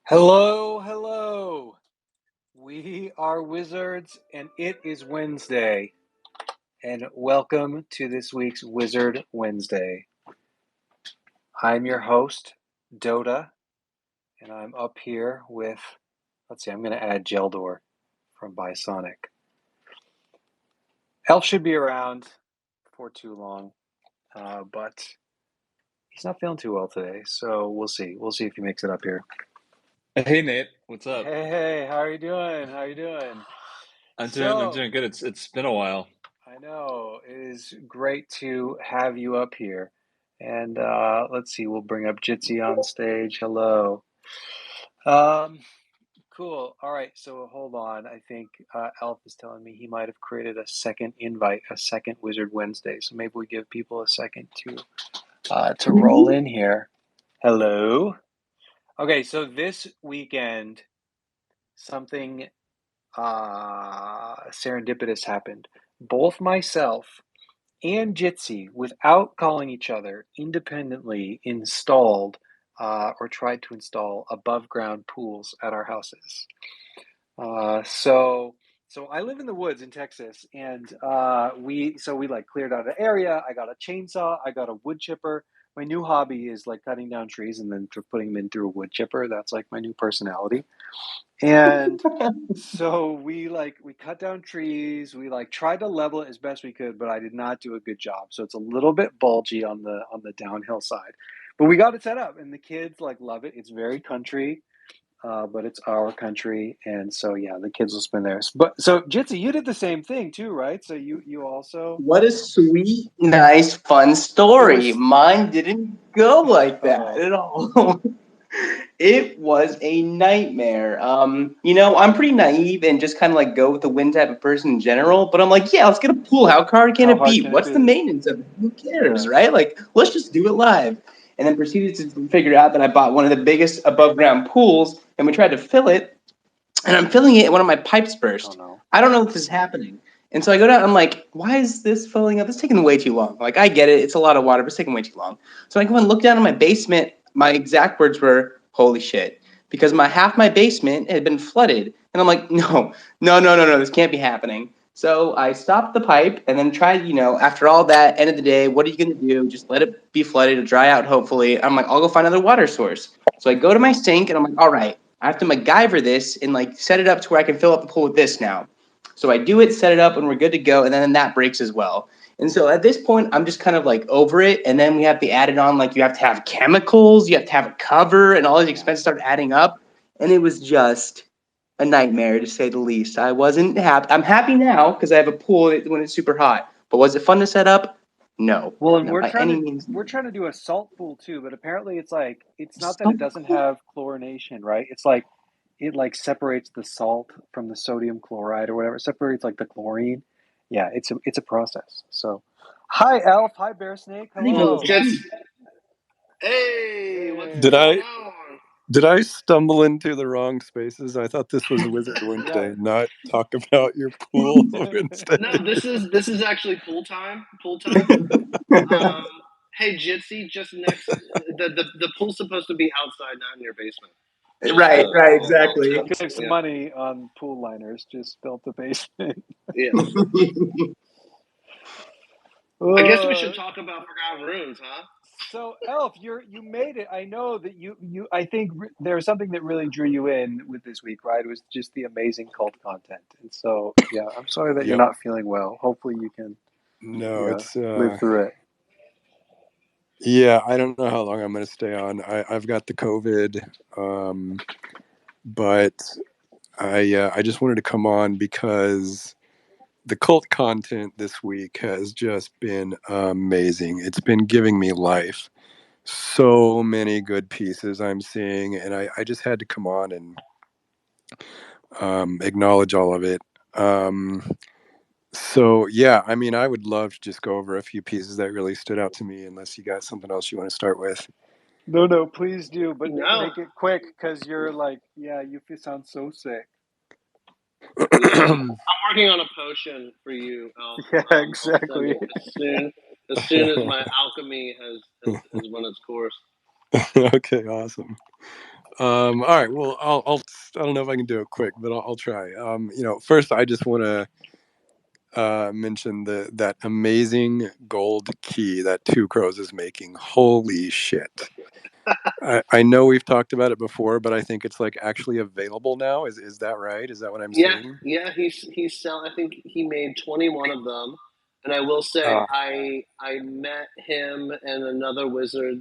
Hello, hello. We are wizards, and it is Wednesday. And welcome to this week's Wizard Wednesday. I'm your host, Dota, and I'm up here with, I'm going to add Jeldor from Bisonic. Elf should be around for too long, but he's not feeling too well today, so we'll see. We'll see if he makes it up here. Hey Nate, what's up? Hey, how are you doing? I'm doing good. It's been a while. I know. It is great to have you up here. And let's see, we'll bring up Jitsi on stage. Hello. Cool. All right, so hold on. I think Elf is telling me he might have created a second invite, a second Wizard Wednesday. So maybe we give people a second to roll in here. Hello. Okay, so this weekend, something serendipitous happened. Both myself and Jitsi, without calling each other, independently installed or tried to install above ground pools at our houses. So I live in the woods in Texas, and we like cleared out an area. I got a chainsaw. I got a wood chipper. My new hobby is like cutting down trees and then putting them in through a wood chipper. That's like my new personality. And so we cut down trees. We tried to level it as best we could, but I did not do a good job. So it's a little bit bulgy on the downhill side. But we got it set up, and the kids love it. It's very country, but it's our country, and so yeah, the kids will spend there. But so Jitsi, you did the same thing too, right? So you also. What a sweet, nice, fun story. Mine didn't go like that at all. It was a nightmare. I'm pretty naive and just kind of like go with the wind type of person in general. But I'm like, yeah, let's get a pool. How hard can it be? What's the maintenance of it? Who cares, right? Like, let's just do it live. And then proceeded to figure out that I bought one of the biggest above ground pools, and we tried to fill it. And I'm filling it, and one of my pipes burst. Oh, no. I don't know if this is happening. And so I go down, I'm like, why is this filling up? It's taking way too long. Like, I get it. It's a lot of water, but it's taking way too long. So I go and look down in my basement. My exact words were, holy shit. Because half my basement had been flooded. And I'm like, no, this can't be happening. So I stopped the pipe and then tried, after all that, end of the day, what are you going to do? Just let it be flooded and dry out, hopefully. I'm like, I'll go find another water source. So I go to my sink and I'm like, all right, I have to MacGyver this and set it up to where I can fill up the pool with this now. So I do it, set it up, and we're good to go. And then that breaks as well. And so at this point, I'm just kind of over it. And then we have to add it on. You have to have chemicals, you have to have a cover, and all these expenses start adding up. And it was just a nightmare, to say the least. I wasn't happy. I'm happy now because I have a pool when it's super hot. But was it fun to set up? No. Well, and no, we're trying to do a salt pool too, but apparently it's not that it doesn't have chlorination, right? It's it separates the salt from the sodium chloride or whatever. It separates the chlorine. Yeah, it's a process. So, hi Elf, hi Bear Snake, hello. Hey, what's Did going I on? did I stumble into the wrong spaces? I thought this was Wizard Wednesday, not talk about your pool Wednesday. No, this is actually pool time. Hey, Jitsi, just next. The pool's supposed to be outside, not in your basement. Right, exactly. Save some money on pool liners. Just built the basement. Yeah. I guess we should talk about Forgotten Runes, huh? So, Elf, you made it. I know that you I think there was something that really drew you in with this week, right? It was just the amazing cult content. And so, yeah, I'm sorry that you're not feeling well. Hopefully you can it's live through it. Yeah, I don't know how long I'm going to stay on. I've got the COVID, but I just wanted to come on because the cult content this week has just been amazing. It's been giving me life. So many good pieces I'm seeing, and I just had to come on and acknowledge all of it. So yeah, I mean, I would love to just go over a few pieces that really stood out to me, unless you got something else you want to start with. No, please do, but make it quick because you're you sound so sick. Yeah, I'm working on a potion for you. Yeah, exactly. As soon as my alchemy has run its course. Okay, awesome. All right. Well, I don't know if I can do it quick, but I'll try. First I just want to mention that amazing gold key that Two Crows is making. Holy shit! I know we've talked about it before, but I think it's like actually available now. Is that right? Is that what I'm seeing? Yeah. He's selling. I think he made 21 of them. And I will say, I met him and another wizard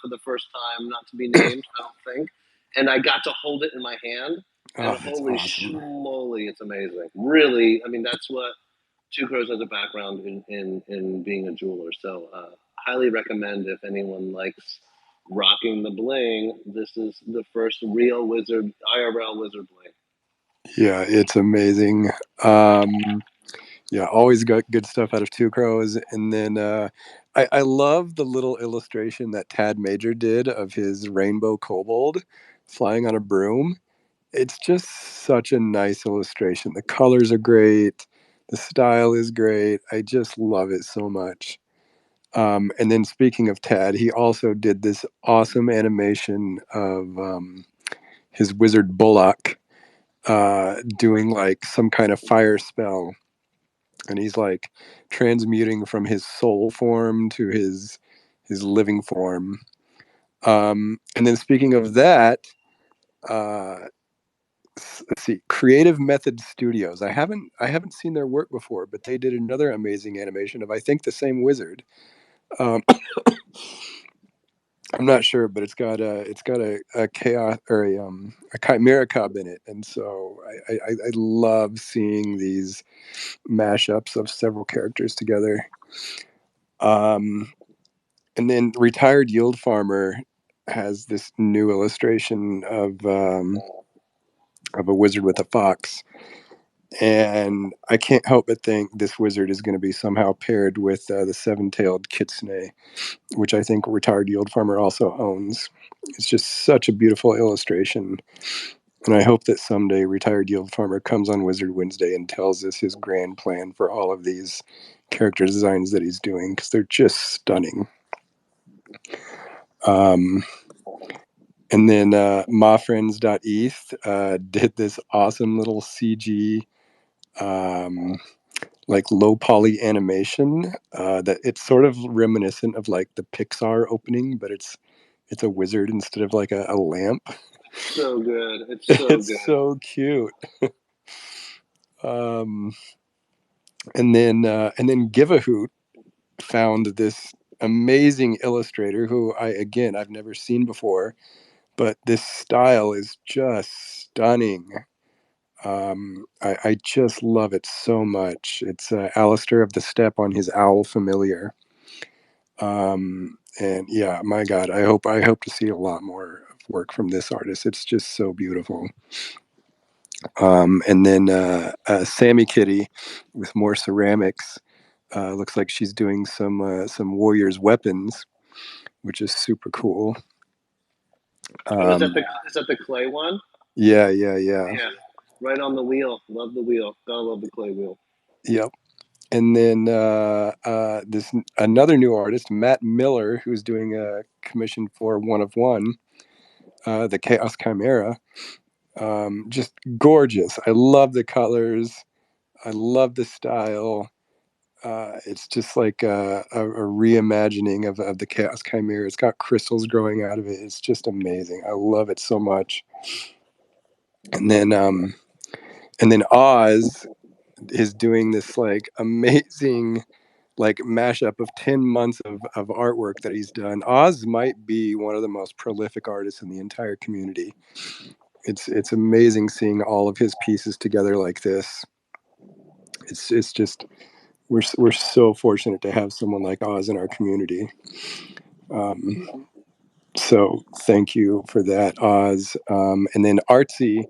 for the first time, not to be named, I don't think. And I got to hold it in my hand. And holy awesome. schmoly, it's amazing. Really, I mean, that's what Two Crows has a background in being a jeweler. So highly recommend if anyone likes rocking the bling. This is the first real wizard, IRL wizard bling. Yeah, it's amazing. Yeah, always got good stuff out of Two Crows. And then I love the little illustration that Tad Major did of his rainbow kobold flying on a broom. It's just such a nice illustration. The colors are great. The style is great. I just love it so much. And then speaking of Tad, he also did this awesome animation of his wizard Bullock doing like some kind of fire spell, and he's like transmuting from his soul form to his living form. And then speaking of that, uh, let's see, Creative Method Studios. I haven't seen their work before, but they did another amazing animation of I think the same wizard. Um, I'm not sure, but it's got a chaos or a chimera cub in it, and so I love seeing these mashups of several characters together. And then Retired Yield Farmer has this new illustration of a wizard with a fox, and I can't help but think this wizard is going to be somehow paired with the seven-tailed kitsune, which I think Retired Yield Farmer also owns. It's just such a beautiful illustration. And I hope that someday Retired Yield Farmer comes on Wizard Wednesday and tells us his grand plan for all of these character designs that he's doing, because they're just stunning. And then mafriends.eth did this awesome little CG, like low poly animation that it's sort of reminiscent of like the Pixar opening, but it's a wizard instead of like a lamp. So good. It's so It's good. so cute. And then Give a Hoot found this amazing illustrator who I've never seen before, but this style is just stunning. I just love it so much. It's Alistair of the Steppe on his owl familiar. And yeah, my God, I hope to see a lot more work from this artist. It's just so beautiful. And then Sammy Kitty with more ceramics. Looks like she's doing some warriors weapons, which is super cool. Is that the clay one? Yeah. Yeah. Right on the wheel. Love the wheel. Gotta love the clay wheel. Yep. And then this another new artist, Matt Miller, who's doing a commission for One of One, the Chaos Chimera. Just gorgeous. I love the colors. I love the style. It's just like a reimagining of the Chaos Chimera. It's got crystals growing out of it. It's just amazing. I love it so much. And then Oz is doing this like amazing like mashup of 10 months of artwork that he's done. Oz might be one of the most prolific artists in the entire community. It's amazing seeing all of his pieces together like this. It's just we're so fortunate to have someone like Oz in our community. So thank you for that, Oz. And then Artsy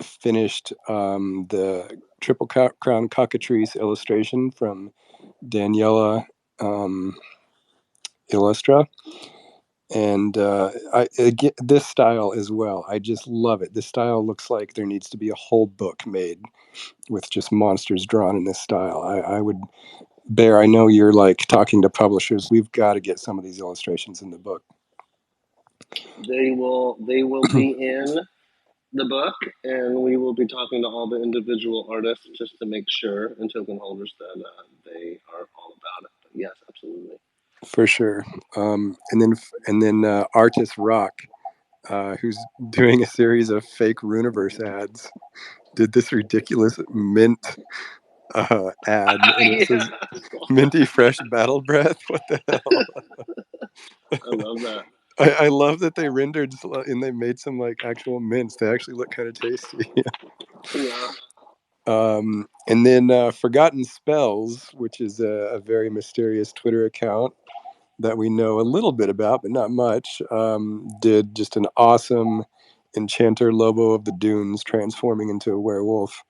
finished the Triple Crown Cockatrice illustration from Daniela Illustra. And this style as well, I just love it. This style looks like there needs to be a whole book made with just monsters drawn in this style. I would, Bear, I know you're like talking to publishers. We've got to get some of these illustrations in the book. They will be in the book, and we will be talking to all the individual artists just to make sure, and token holders, that they are all about it. But yes, absolutely. For sure. And then Artist Rock, who's doing a series of fake Runiverse ads, did this ridiculous mint ad, and it says minty fresh battle breath. What the hell? I love that. I love that they rendered and they made some like actual mints. They actually look kind of tasty. Yeah. And then Forgotten Spells, which is a very mysterious Twitter account that we know a little bit about, but not much, did just an awesome Enchanter Lobo of the Dunes transforming into a werewolf.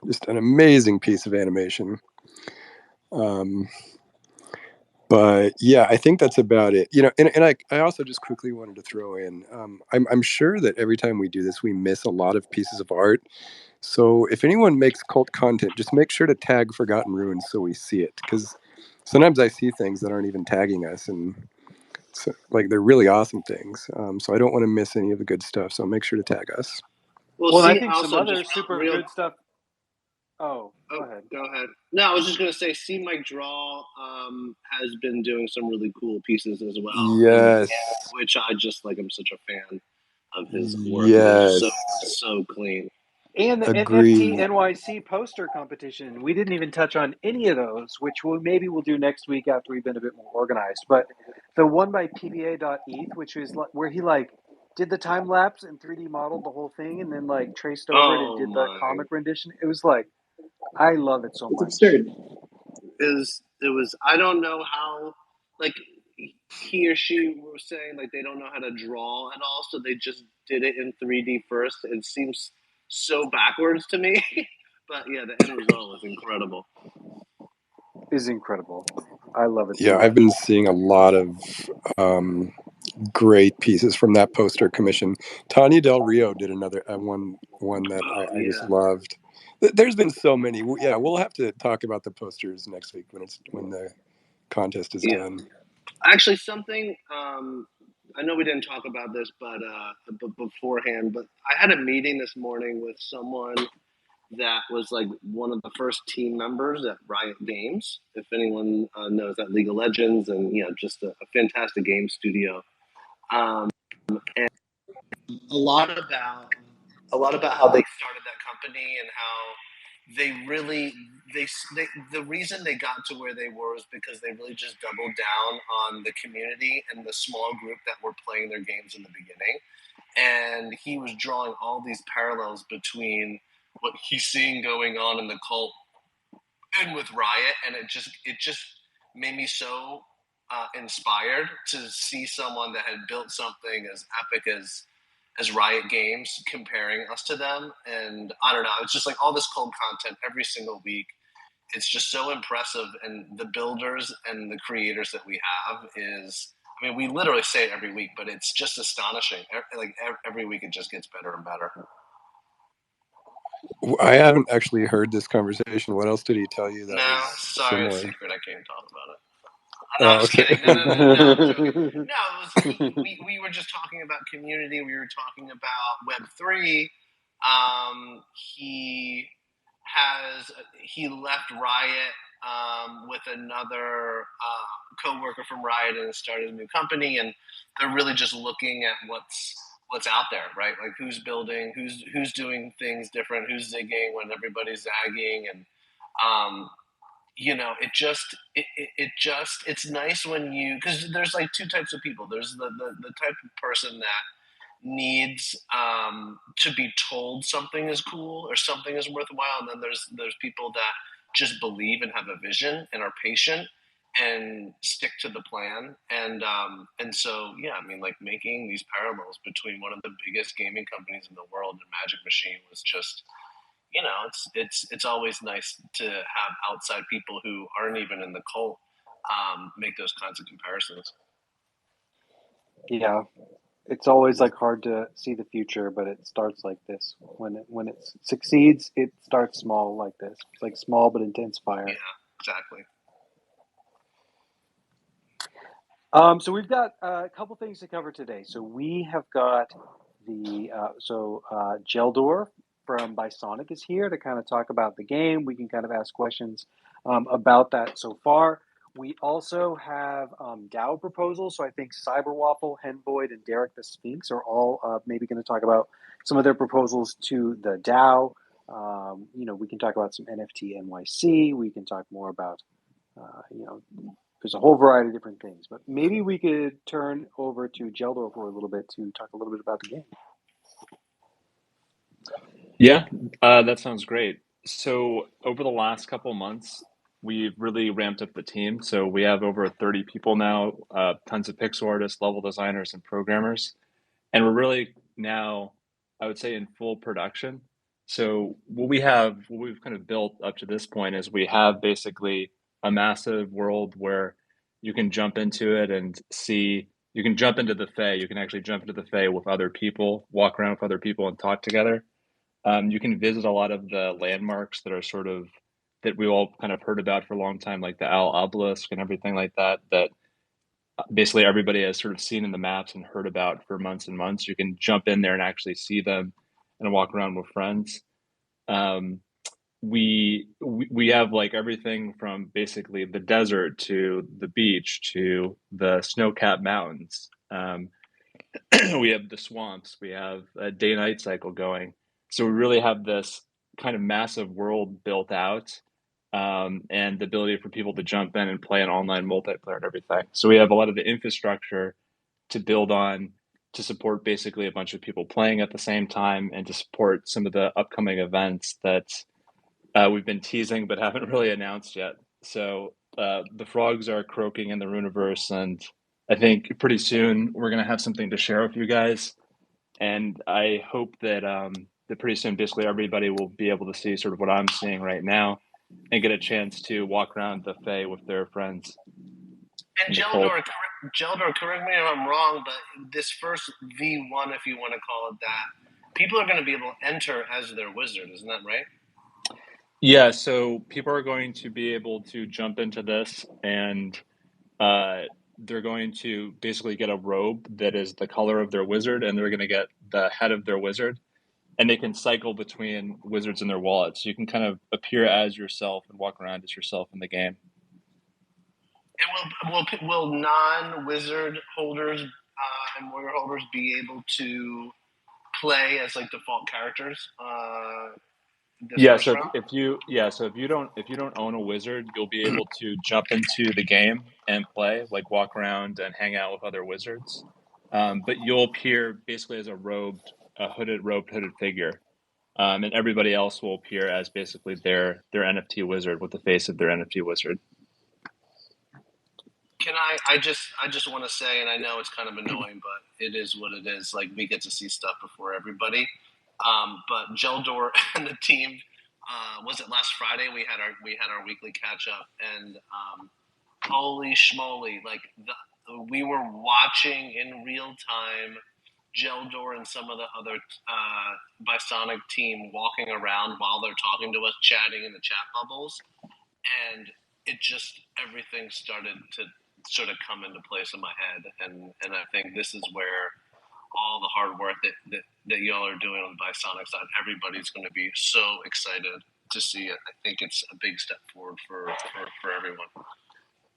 Just an amazing piece of animation. But yeah, I think that's about it. And I also just quickly wanted to throw in, I'm sure that every time we do this, we miss a lot of pieces of art. So if anyone makes cult content, just make sure to tag Forgotten Ruins so we see it. Because sometimes I see things that aren't even tagging us, and so, like, they're really awesome things. So I don't want to miss any of the good stuff. So make sure to tag us. Well, Well, see, I think some also other just super good stuff. Oh, go ahead. Go ahead. No, I was just going to say, See Mike Draw has been doing some really cool pieces as well. Yes. Which I just, like, I'm such a fan of his work. Yes. It's so clean. And the Agreed. NFT NYC poster competition. We didn't even touch on any of those, which maybe we'll do next week after we've been a bit more organized. But the one by PBA.eth, which is where he like did the time lapse and 3D modeled the whole thing and then like traced over it and did the comic rendition. It was like, I love it so much. It's absurd. It was I don't know how, like, he or she were saying, like, they don't know how to draw at all, so they just did it in 3D first. It seems so backwards to me. But yeah, the end result was incredible. Is incredible. I love it. Yeah, so I've been seeing a lot of great pieces from that poster commission. Tanya Del Rio did another one that I just loved. There's been so many. Yeah, we'll have to talk about the posters next week when the contest is done. Actually, something I know we didn't talk about this, but beforehand, but I had a meeting this morning with someone that was like one of the first team members at Riot Games. If anyone knows that, League of Legends, and just a fantastic game studio. And a lot about how they started that company and how they really the reason they got to where they were is because they really just doubled down on the community and the small group that were playing their games in the beginning. And he was drawing all these parallels between what he's seeing going on in the cult and with Riot, and it just made me so inspired to see someone that had built something as epic as Riot Games comparing us to them. And I don't know, it's just like all this cult content every single week. It's just so impressive, and the builders and the creators that we have is, I mean, we literally say it every week, but it's just astonishing. Like every week it just gets better and better. I haven't actually heard this conversation. What else did he tell you that was sorry, similar? it's a secret. I can't talk about it. No, I'm just kidding. No, we were just talking about community. We were talking about Web3. He left Riot with another co-worker from Riot and started a new company, and they're really just looking at what's out there, right? Like who's building, who's doing things different, who's zigging when everybody's zagging, and it's nice when because there's like two types of people. There's the type of person that needs to be told something is cool or something is worthwhile, and then there's people that just believe and have a vision and are patient and stick to the plan. And so I mean, like, making these parallels between one of the biggest gaming companies in the world and Magic Machine was just, it's always nice to have outside people who aren't even in the cult make those kinds of comparisons. Yeah, it's always like hard to see the future, but it starts like this. When it succeeds, it starts small like this. It's like small but intense fire. Yeah, exactly. So we've got a couple things to cover today. So we have got Jeldor from Bisonic is here to kind of talk about the game. We can kind of ask questions about that so far. We also have DAO proposals. So I think Cyberwaffle, Henvoid, and DericktheSphinx are all maybe going to talk about some of their proposals to the DAO. We can talk about some NFT NYC. We can talk more about, there's a whole variety of different things, but maybe we could turn over to Jeldor for a little bit to talk a little bit about the game. Yeah, that sounds great. So over the last couple months, we've really ramped up the team. So we have over 30 people now, tons of pixel artists, level designers, and programmers. And we're really now, I would say, in full production. So what we've kind of built up to this point is we have basically a massive world where you can jump into it and see, you can jump into the Fae, you can actually jump into the Fae with other people, walk around with other people and talk together. You can visit a lot of the landmarks that are sort of, that we all kind of heard about for a long time, like the Owl Obelisk and everything like that, that basically everybody has sort of seen in the maps and heard about for months and months. You can jump in there and actually see them and walk around with friends. Um, we have like everything from basically the desert to the beach to the snow-capped mountains. We have the swamps. We have a day-night cycle going. So we really have this kind of massive world built out, and the ability for people to jump in and play an online multiplayer and everything. So we have a lot of the infrastructure to build on to support basically a bunch of people playing at the same time and to support some of the upcoming events that we've been teasing but haven't really announced yet. So the frogs are croaking in the Runiverse, and I think pretty soon we're going to have something to share with you guys. And I hope that that pretty soon, basically everybody will be able to see sort of what I'm seeing right now, and get a chance to walk around the Fae with their friends. And Jeldor, correct me if I'm wrong, but this first V1, if you want to call it that, people are going to be able to enter as their wizard, isn't that right? Yeah, so people are going to be able to jump into this, and they're going to basically get a robe that is the color of their wizard, and they're going to get the head of their wizard, and they can cycle between wizards and their wallets. So you can kind of appear as yourself and walk around as yourself in the game. And will non-wizard holders and warrior holders be able to play as like default characters? So if you don't own a wizard, you'll be able to jump into the game and play, like walk around and hang out with other wizards. But you'll appear basically as a hooded figure, and everybody else will appear as basically their NFT wizard with the face of their NFT wizard. Can I just want to say, and I know it's kind of annoying, but it is what it is. Like, we get to see stuff before everybody. But Jeldor and the team, was it last Friday? We had our weekly catch up, and holy schmoly! Like we were watching in real time Jeldor and some of the other Bisonic team walking around while they're talking to us, chatting in the chat bubbles, and it just everything started to sort of come into place in my head, and I think this is where all the hard work that y'all are doing on the Bisonic side, everybody's going to be so excited to see it. I think it's a big step forward for everyone.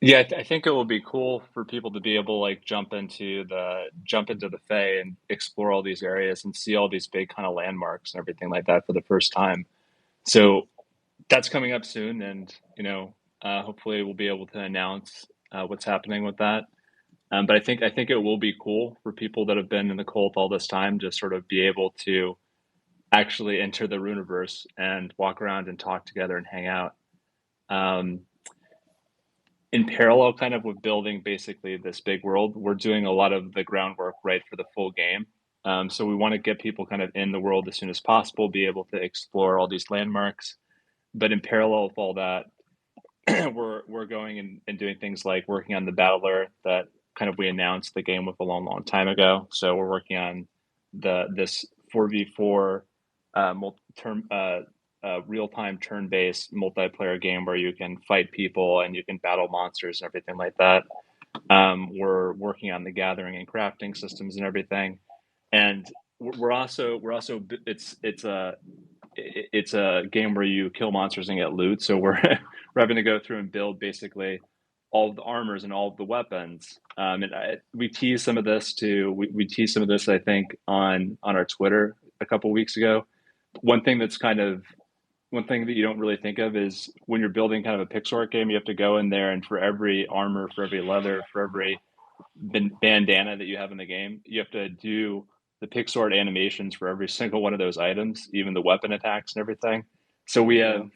Yeah, I think it will be cool for people to be able to like jump into the Fae and explore all these areas and see all these big kind of landmarks and everything like that for the first time. So that's coming up soon, and hopefully we'll be able to announce what's happening with that. But I think it will be cool for people that have been in the cult all this time to sort of be able to actually enter the Runiverse and walk around and talk together and hang out. In parallel, kind of with building basically this big world, we're doing a lot of the groundwork right for the full game. So we want to get people kind of in the world as soon as possible, be able to explore all these landmarks. But in parallel with all that, we're going and doing things like working on the battler that kind of we announced the game with a long time ago. So we're working on this 4v4 real-time turn-based multiplayer game where you can fight people and you can battle monsters and everything like that. We're working on the gathering and crafting systems and everything, and we're also it's a game where you kill monsters and get loot. So we're we're having to go through and build basically all of the armors and all of the weapons. We teased some of this we teased some of this I think on our Twitter a couple weeks ago. One thing that's kind of one thing that you don't really think of is when you're building kind of a pixel art game, you have to go in there and for every armor, for every leather, for every bandana that you have in the game, you have to do the pixel art animations for every single one of those items, even the weapon attacks and everything. So we have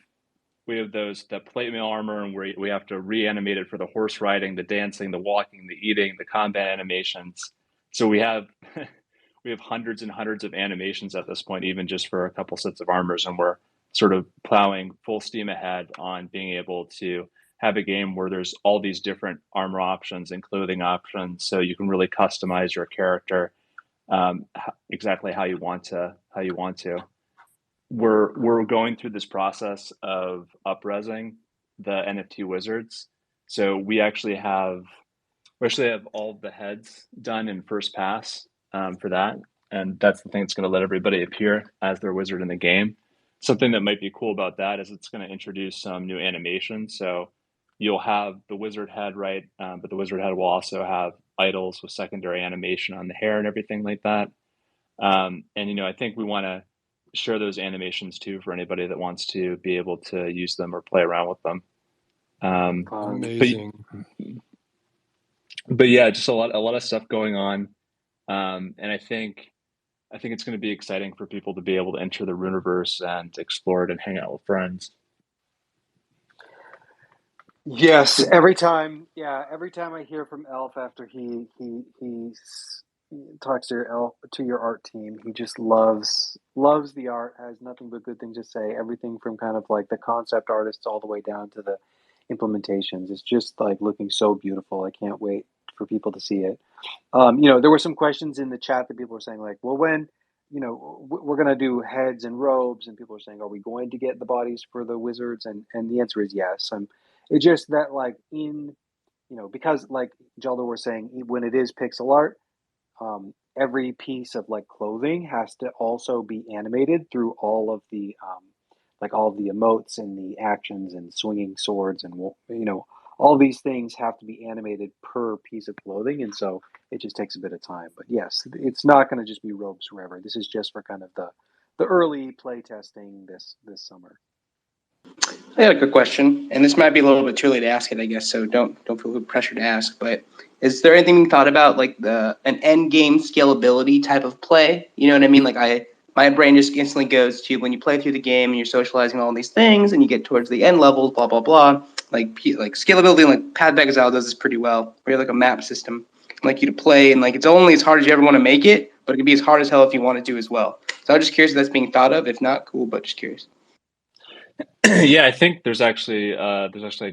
those that plate mail armor, and we have to reanimate it for the horse riding, the dancing, the walking, the eating, the combat animations. So we have we have hundreds and hundreds of animations at this point, even just for a couple sets of armors, and we're sort of plowing full steam ahead on being able to have a game where there's all these different armor options and clothing options, so you can really customize your character exactly how you want to. We're going through this process of upresing the NFT wizards, so we actually have all of the heads done in first pass for that, and that's the thing that's going to let everybody appear as their wizard in the game. Something that might be cool about that is it's going to introduce some new animations. So you'll have the wizard head, right? But the wizard head will also have idols with secondary animation on the hair and everything like that. And I think we want to share those animations too for anybody that wants to be able to use them or play around with them. But Amazing. but yeah, just a lot of stuff going on, and I think it's going to be exciting for people to be able to enter the Runiverse and explore it and hang out with friends. Yes, every time I hear from Elf after he talks to your art team, he just loves the art, has nothing but good things to say. Everything from kind of like the concept artists all the way down to the implementations. It's just like looking so beautiful. I can't wait for people to see it. There were some questions in the chat that people were saying like, well, when we're going to do heads and robes, and people are saying, are we going to get the bodies for the wizards? And the answer is yes. It's just that like because like Jeldor was saying, when it is pixel art, every piece of like clothing has to also be animated through all of the all of the emotes and the actions and swinging swords, and all these things have to be animated per piece of clothing, and so it just takes a bit of time. But yes, it's not going to just be robes forever. This is just for kind of the early play testing this summer. I got a good question, and this might be a little bit too early to ask it, I guess. So don't feel pressure to ask. But is there anything you thought about, like an end game scalability type of play? You know what I mean? Like my brain just instantly goes to when you play through the game and you're socializing all these things, and you get towards the end levels, blah blah blah. Like scalability, like Path of Exile does this pretty well. Where you have like a map system, like you to play, and like it's only as hard as you ever want to make it, but it can be as hard as hell if you want to do as well. So I'm just curious if that's being thought of. If not, cool, but just curious. Yeah, I think there's actually a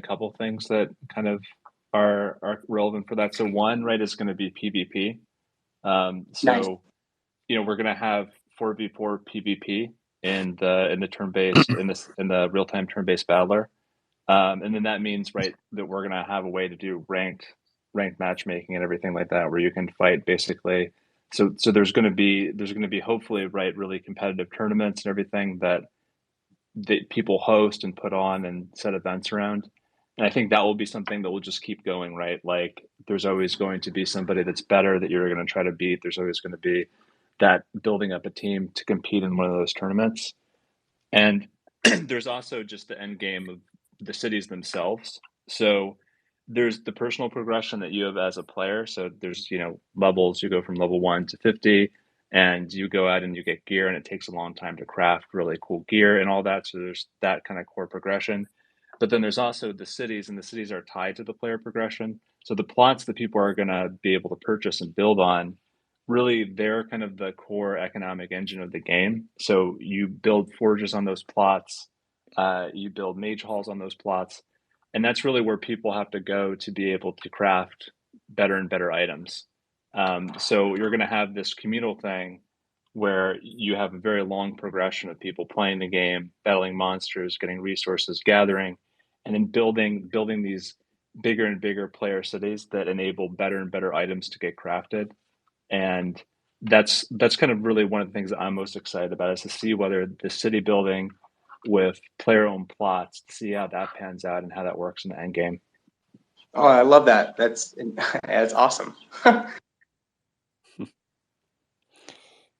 couple things that kind of are relevant for that. So one, right, is going to be PvP. Nice. We're going to have 4v4 PvP in the turn-based in the real-time turn-based battler. And then that means, right, that we're going to have a way to do ranked matchmaking and everything like that, where you can fight basically. So there's going to be hopefully, right, really competitive tournaments and everything that people host and put on and set events around. And I think that will be something that will just keep going, right? Like there's always going to be somebody that's better that you're going to try to beat. There's always going to be that building up a team to compete in one of those tournaments. And there's also just the end game of the cities themselves. So there's the personal progression that you have as a player. So there's, levels, you go from level 1 to 50, and you go out and you get gear, and it takes a long time to craft really cool gear and all that. So there's that kind of core progression. But then there's also the cities, and the cities are tied to the player progression. So the plots that people are going to be able to purchase and build on, really they're kind of the core economic engine of the game. So you build forges on those plots, you build mage halls on those plots, and that's really where people have to go to be able to craft better and better items. So you're going to have this communal thing where you have a very long progression of people playing the game, battling monsters, getting resources, gathering, and then building these bigger and bigger player cities that enable better and better items to get crafted. And that's kind of really one of the things that I'm most excited about, is to see whether the city building with player-owned plots, to see how that pans out and how that works in the end game. Oh, I love that. That's awesome.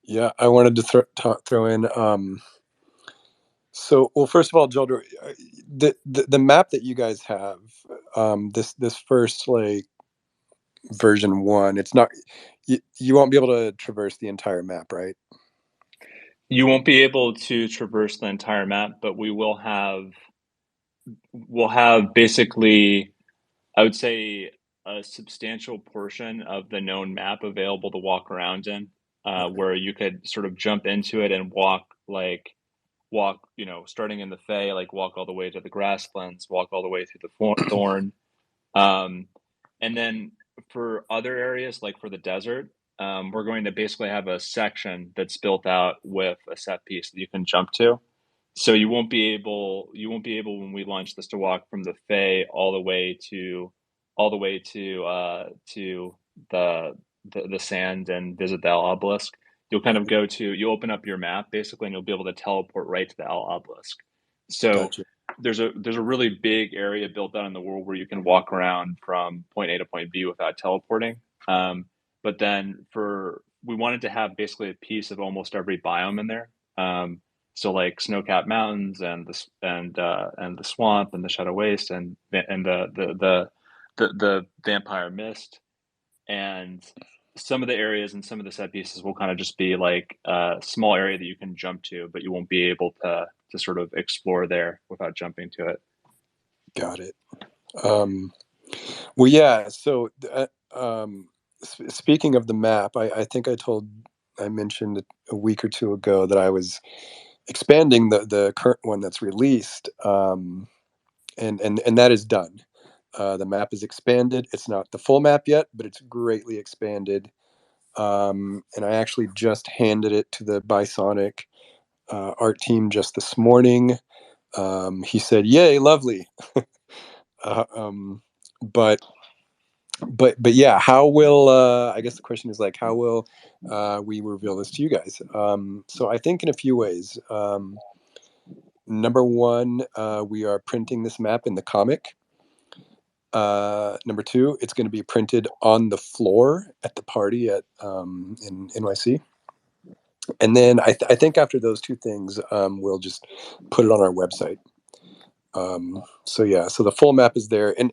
Yeah, I wanted to throw in. So, well, first of all, Jeldor, the map that you guys have, this first like version 1, it's not, you won't be able to traverse the entire map, right? You won't be able to traverse the entire map, but we'll have basically, I would say, a substantial portion of the known map available to walk around in, where you could sort of jump into it and walk, starting in the Fey, like walk all the way to the Grasslands, walk all the way through the Thorn. And then for other areas, like for the desert, we're going to basically have a section that's built out with a set piece that you can jump to. So you won't be able when we launch this to walk from the Fey all the way to the sand and visit the Al Obelisk. You'll kind of you open up your map basically, and you'll be able to teleport right to the Al Obelisk. So Gotcha. there's a really big area built out in the world where you can walk around from point A to point B without teleporting. But then we wanted to have basically a piece of almost every biome in there. So like snow-capped mountains and the swamp and the Shadow Waste and the Vampire Mist, and some of the areas and some of the set pieces will kind of just be like a small area that you can jump to, but you won't be able to sort of explore there without jumping to it. Got it. Well, yeah. So, speaking of the map, I think I mentioned a week or two ago that I was expanding the current one that's released, and that is done. The map is expanded. It's not the full map yet, but it's greatly expanded. And I actually just handed it to the Bisonic art team just this morning. He said, "Yay, lovely." uh, um, but yeah, how will I guess the question is like, how will we reveal this to you guys? So I think in a few ways. Number one, we are printing this map in the comic. Number two, it's going to be printed on the floor at the party in NYC. And then I think after those two things, we'll just put it on our website. So yeah, so the full map is there. And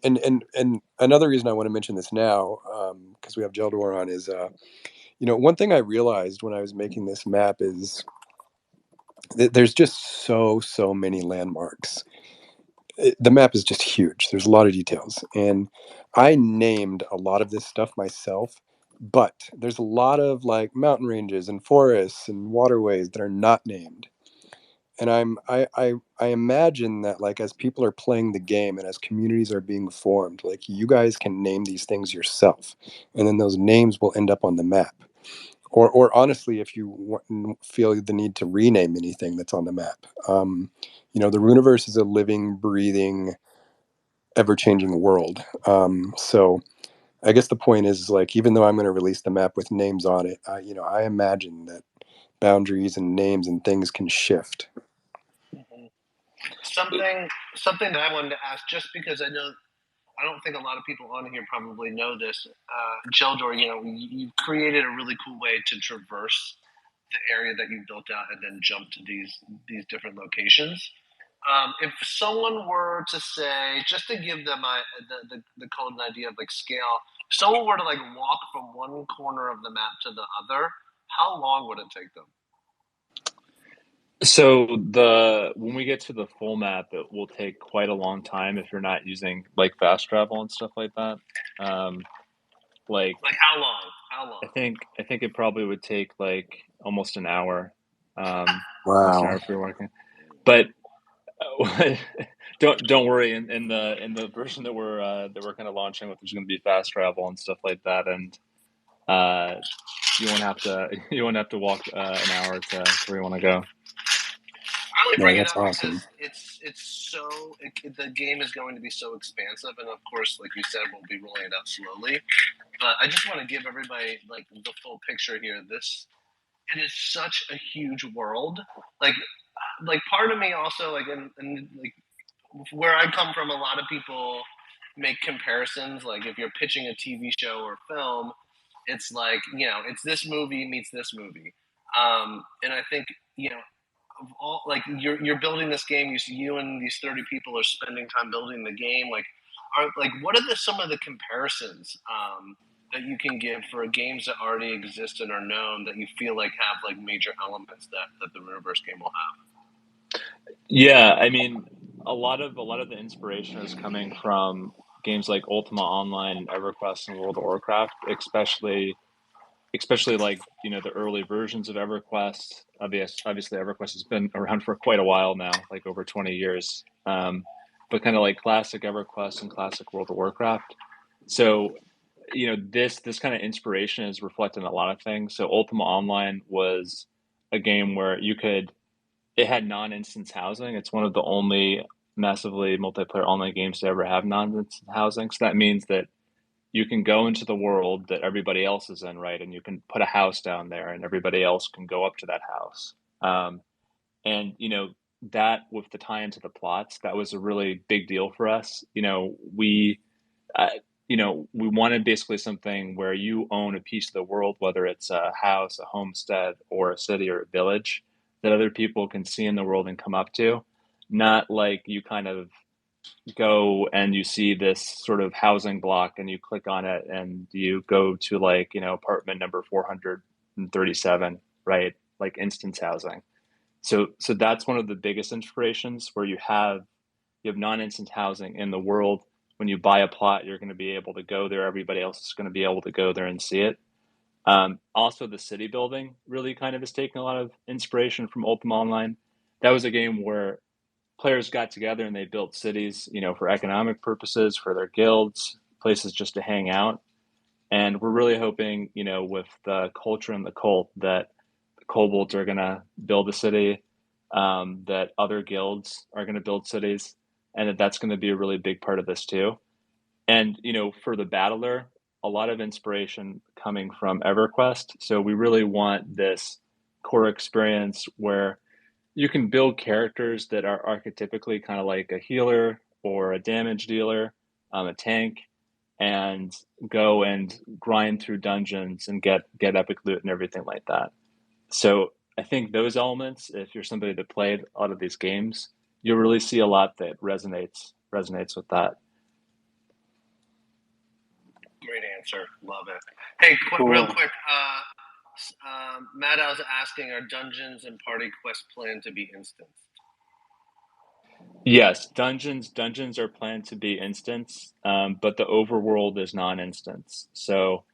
another reason I want to mention this now, because we have Jeldor on, is one thing I realized when I was making this map is that there's just so many landmarks. The map is just huge. There's a lot of details, and I named a lot of this stuff myself. But there's a lot of like mountain ranges and forests and waterways that are not named. And I imagine that like as people are playing the game and as communities are being formed, like you guys can name these things yourself, and then those names will end up on the map. Or honestly, if you feel the need to rename anything that's on the map, the Runiverse is a living, breathing, ever-changing world. So I guess the point is like, even though I'm going to release the map with names on it, I imagine that boundaries and names and things can shift. Something that I wanted to ask, just because I don't think a lot of people on here probably know this. Jeldor, you've created a really cool way to traverse the area that you built out and then jump to these different locations. If someone were to say, just to give them the code and idea of like scale, if someone were to like walk from one corner of the map to the other, how long would it take them? So when we get to the full map, it will take quite a long time if you're not using like fast travel and stuff like that. Like how long? I think it probably would take like almost an hour. Wow. Almost an hour if you're working. But don't worry. In the version that we're kind of launching with, there's going to be fast travel and stuff like that, and you won't have to walk an hour to where you want to go. I only No, bring it that's up awesome. because the game is going to be so expansive, and of course, like you said, we'll be rolling it out slowly. But I just want to give everybody like the full picture here. It is such a huge world. Like part of me also like and like where I come from, a lot of people make comparisons. Like if you're pitching a TV show or film, it's like it's this movie meets this movie, and I think of all like you're building this game. You and these 30 people are spending time building the game. What are some of the comparisons that you can give for games that already exist and are known that you feel like have like major elements that the Runiverse game will have? Yeah, I mean, a lot of the inspiration is coming from games like Ultima Online and EverQuest and World of Warcraft, especially like the early versions of EverQuest. Obviously, EverQuest has been around for quite a while now, like over 20 years. But kind of like classic EverQuest and classic World of Warcraft. So this kind of inspiration is reflected in a lot of things. So Ultima Online was a game where it had non-instance housing. It's one of the only massively multiplayer online games to ever have non-instance housing. So that means that you can go into the world that everybody else is in, right? And you can put a house down there, and everybody else can go up to that house. And that with the tie into the plots, that was a really big deal for us. Uh, we wanted basically something where you own a piece of the world, whether it's a house, a homestead, or a city or a village that other people can see in the world and come up to. Not like you kind of go and you see this sort of housing block and you click on it and you go to like, apartment number 437, right? Like instance housing. So that's one of the biggest inspirations where you have non-instant housing in the world. When you buy a plot, you're going to be able to go there. Everybody else is going to be able to go there and see it. Also, the city building really kind of is taking a lot of inspiration from Ultima Online. That was a game where players got together and they built cities, for economic purposes, for their guilds, places just to hang out. And we're really hoping, with the culture and the cult, that the kobolds are going to build a city, that other guilds are going to build cities, and that's going to be a really big part of this too. And, for the battler, a lot of inspiration coming from EverQuest. So we really want this core experience where you can build characters that are archetypically kind of like a healer or a damage dealer, a tank, and go and grind through dungeons and get epic loot and everything like that. So I think those elements, if you're somebody that played a lot of these games, you'll really see a lot that resonates with that. Great answer. Love it. Hey, real Cool. quick. Matt, I was asking, are dungeons and party quests planned to be instant? Yes, dungeons are planned to be instance, but the overworld is non-instance. So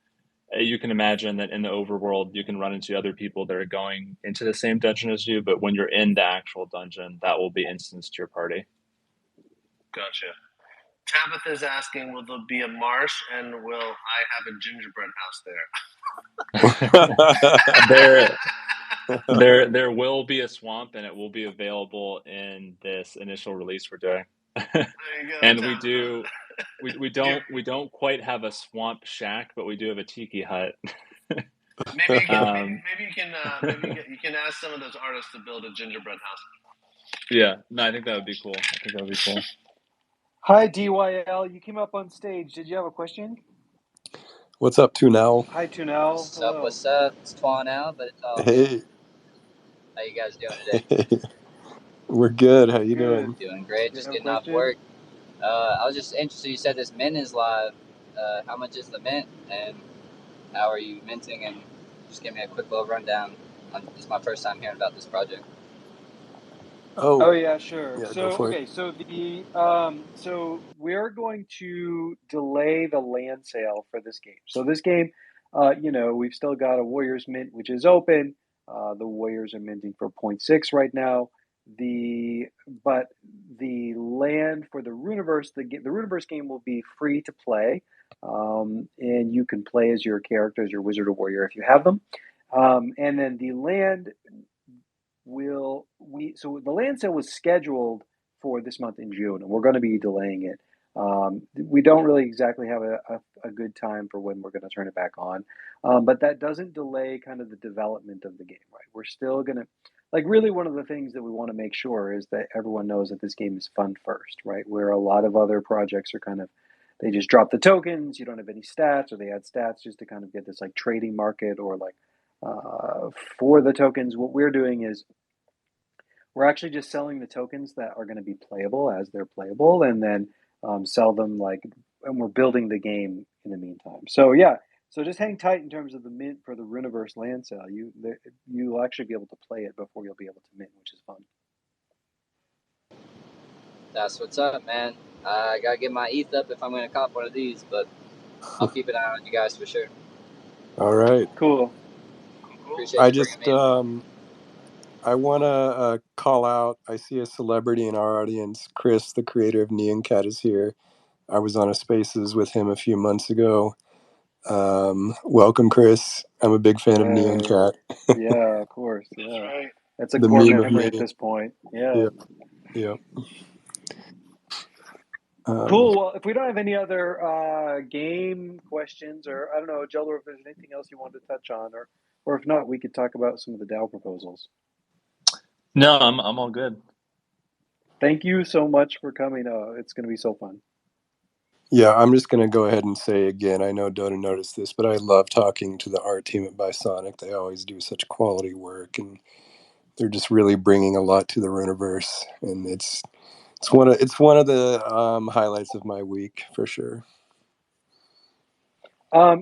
you can imagine that in the overworld, you can run into other people that are going into the same dungeon as you, but when you're in the actual dungeon, that will be instanced to your party. Gotcha. Tabitha's asking, will there be a marsh, and will I have a gingerbread house there? There will be a swamp, and it will be available in this initial release we're doing. There you go, And Tabitha. we don't quite have a swamp shack, but we do have a tiki hut. Maybe you can ask some of those artists to build a gingerbread house. Yeah, no, I think that would be cool. Hi, DYL. You came up on stage. Did you have a question? What's up, Tunel? Hi, Tunel. What's Hello. up? What's up? It's Twan out, but it's all Hey. good. How you guys doing today? We're good. How you Good. doing? Doing great. Do you Just have a getting off question? work. I was just interested. You said this mint is live. How much is the mint, and how are you minting? And just give me a quick little rundown. This is my first time hearing about this project. Oh yeah, sure. Yeah, go So for it. okay, so so we're going to delay the land sale for this game. So this game, we've still got a Warriors mint which is open. The Warriors are minting for 0.6 right now. But the land for the Runiverse, the Runiverse game will be free to play, and you can play as your characters, your wizard or warrior if you have them. And then the land we so the land sale was scheduled for this month in June, and we're going to be delaying it. We don't really exactly have a good time for when we're going to turn it back on, but that doesn't delay kind of the development of the game, right? We're still going to, like, really one of the things that we want to make sure is that everyone knows that this game is fun first, right? Where a lot of other projects are kind of, they just drop the tokens, you don't have any stats, or they add stats just to kind of get this like trading market or like for the tokens. What we're doing is we're actually just selling the tokens that are going to be playable as they're playable, and then sell them like, and we're building the game in the meantime. So yeah, so just hang tight in terms of the mint for the Runiverse land sale. You'll actually be able to play it before you'll be able to mint, which is fun. That's what's up, man. I gotta get my ETH up if I'm gonna cop one of these, but I'll keep an eye on you guys for sure. All right. Cool. Appreciate I you just bringing me in. I want to call out. I see a celebrity in our audience. Chris, the creator of Neon Cat, is here. I was on a Spaces with him a few months ago. Welcome, Chris. I'm a big fan of Neon Hey, Cat. yeah, of course. That's Yeah, right. that's a The core meme of memory at me. this point. Yeah. Yep. Yep. Cool. Well, if we don't have any other game questions, or I don't know, Jeldor, if there's anything else you wanted to touch on, or if not, we could talk about some of the DAO proposals. No, I'm all good. Thank you so much for coming. It's going to be so fun. Yeah, I'm just going to go ahead and say again, I know Dota noticed this, but I love talking to the art team at Bisonic. They always do such quality work, and they're just really bringing a lot to the Runiverse, and it's one of the highlights of my week for sure.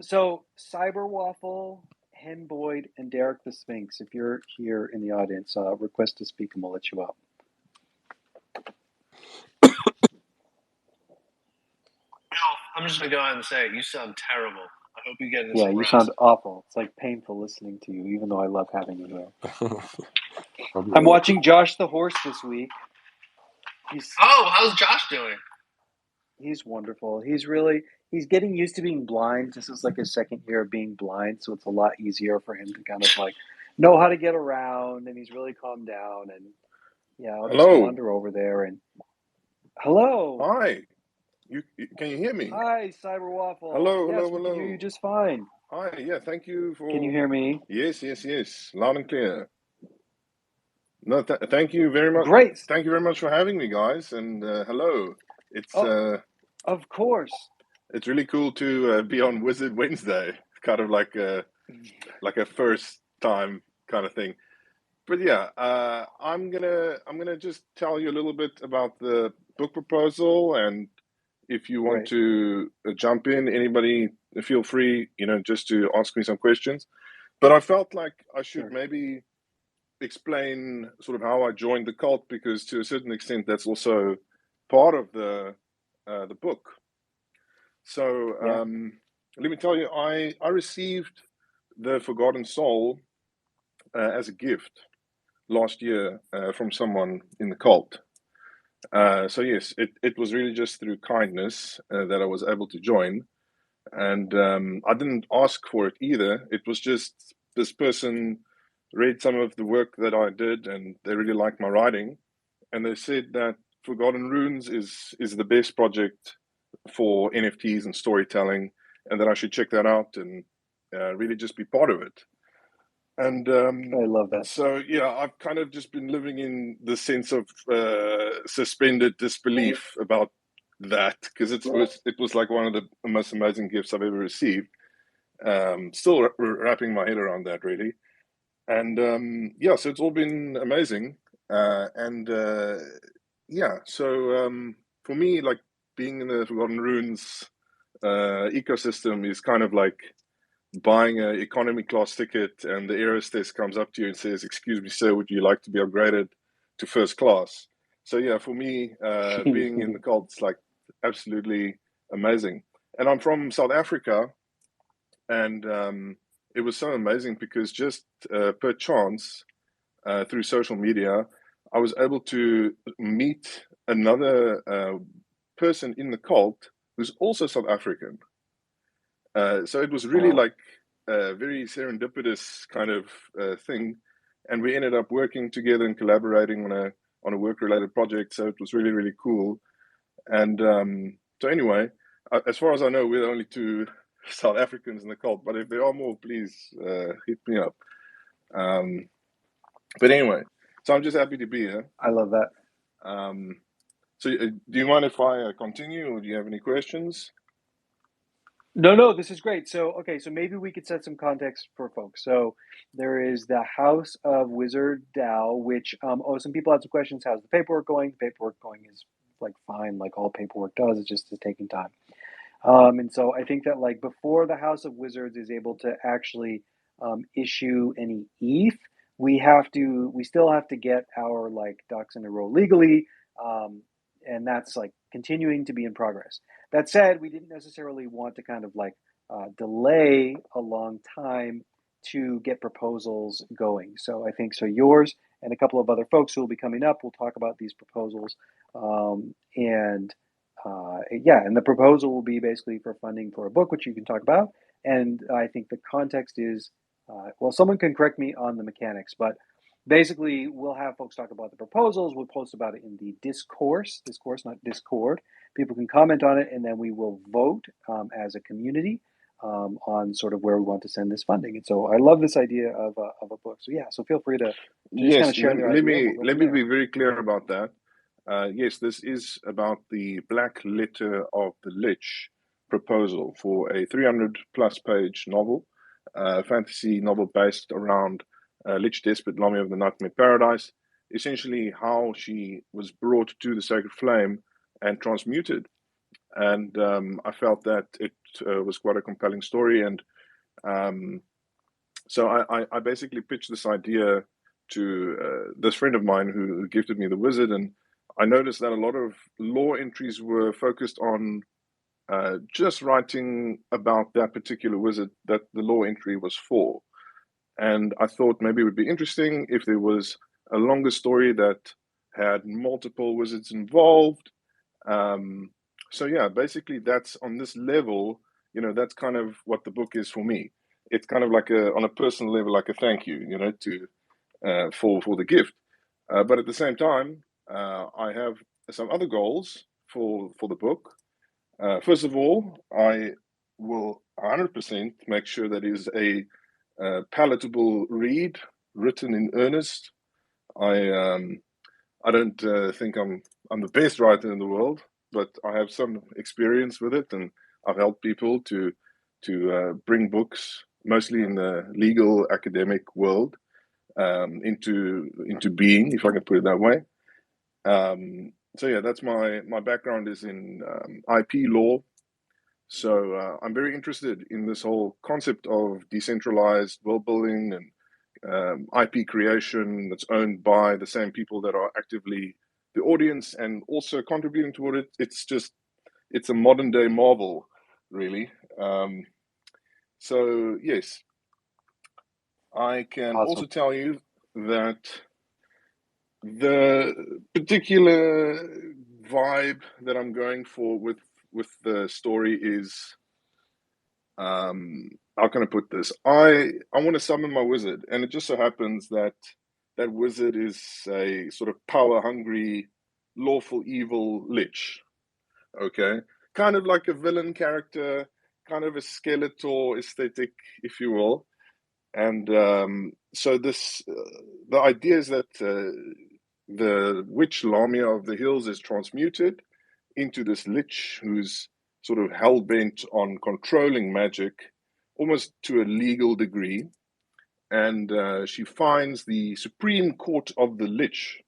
So Cyberwaffle, Hen Boyd, and DericktheSphinx, if you're here in the audience, request to speak and we'll let you up. I'm just gonna go ahead and say it. You sound terrible. I hope you get into Yeah, some you rest. sound awful. It's like painful listening to you, even though I love having you here. I'll be I'm right watching Josh the Horse this week. Oh, how's Josh doing? He's wonderful. He's getting used to being blind. This is like his second year of being blind, so it's a lot easier for him to kind of like know how to get around, and he's really calmed down. And yeah, I'll just Hello. wander over there and hello. Hi. Can you hear me? Hi, Cyberwaffle. Hello, Yes, hello, we can hear you hello. just fine. Hi. Yeah, thank you for. Can you hear me? Yes, yes, yes. Loud and clear. No, thank you very much. Great. Thank you very much for having me, guys. And hello. It's Of course. it's really cool to be on Wizard Wednesday. Kind of like a first time kind of thing. But yeah, I'm gonna just tell you a little bit about the book proposal, and if you want Right. to jump in, anybody feel free, just to ask me some questions. But I felt like I should maybe explain sort of how I joined the cult, because to a certain extent that's also part of the book. So let me tell you, I received the Forgotten Soul as a gift last year from someone in the cult. So yes, it was really just through kindness that I was able to join. And I didn't ask for it either. It was just this person read some of the work that I did, and they really liked my writing. And they said that Forgotten Runes is the best project for NFTs and storytelling, and that I should check that out and really just be part of it. And I love that. So yeah, I've kind of just been living in the sense of suspended disbelief about that, because it was like one of the most amazing gifts I've ever received. Still wrapping my head around that, really. And yeah, so it's all been amazing. Yeah, so for me, like, being in the Forgotten Runes ecosystem is kind of like buying an economy class ticket, and the air hostess comes up to you and says, "Excuse me, sir, would you like to be upgraded to first class?" So yeah, for me, being in the cult is like absolutely amazing. And I'm from South Africa, and it was so amazing because just per chance, through social media, I was able to meet another person in the cult who's also South African. So it was really like a very serendipitous kind of thing and we ended up working together and collaborating on a work-related project. So it was really, really cool. And so anyway, as far as I know, we're the only two South Africans in the cult. But if there are more, please hit me up. But anyway, so I'm just happy to be here. I love that. So do you mind if I continue, or do you have any questions? No, this is great. So, okay, so maybe we could set some context for folks. So there is the House of Wizard DAO, which, some people had some questions. How's the paperwork going? The paperwork going is like fine, like all paperwork does. It's just taking time. And so I think that like before the House of Wizards is able to actually issue any ETH, we still have to get our like ducks in a row legally. And that's like continuing to be in progress. That said, we didn't necessarily want to kind of like delay a long time to get proposals going. So I think so yours and a couple of other folks who will be coming up will talk about these proposals. And the proposal will be basically for funding for a book, which you can talk about. And I think the context is, someone can correct me on the mechanics, but basically we'll have folks talk about the proposals. We'll post about it in the discourse, not Discord. People can comment on it, and then we will vote as a community on sort of where we want to send this funding. And so I love this idea of a book. So yeah, so feel free to just kind of share your idea. Let me be very clear about that. Yes, this is about the Black Letter of the Lich proposal for a 300-plus page novel, fantasy novel based around Lich Despot, Lamia of the Nightmare Paradise, essentially how she was brought to the Sacred Flame and transmuted. And I felt that it was quite a compelling story. And so I basically pitched this idea to this friend of mine who gifted me the wizard, and I noticed that a lot of lore entries were focused on just writing about that particular wizard that the lore entry was for. And I thought maybe it would be interesting if there was a longer story that had multiple wizards involved. So yeah, basically that's on this level, that's kind of what the book is for me. It's kind of like on a personal level, like a thank you, for the gift. But at the same time, I have some other goals for the book. First of all, I will 100% make sure that it is a palatable read, written in earnest. I don't think I'm the best writer in the world, but I have some experience with it, and I've helped people to bring books, mostly in the legal academic world, into being, if I can put it that way. So yeah, that's my background is in IP law. So I'm very interested in this whole concept of decentralized world building and IP creation that's owned by the same people that are actively the audience and also contributing toward it. It's a modern day Marvel, really. So yes, I can also tell you that the particular vibe that I'm going for with the story is, how can I put this? I want to summon my wizard, and it just so happens that wizard is a sort of power-hungry, lawful evil lich. Okay, kind of like a villain character, kind of a Skeletor aesthetic, if you will. And so this, the idea is that the witch Lamia of the Hills is transmuted into this lich who's sort of hell-bent on controlling magic, almost to a legal degree. And she finds the Supreme Court of the Lich,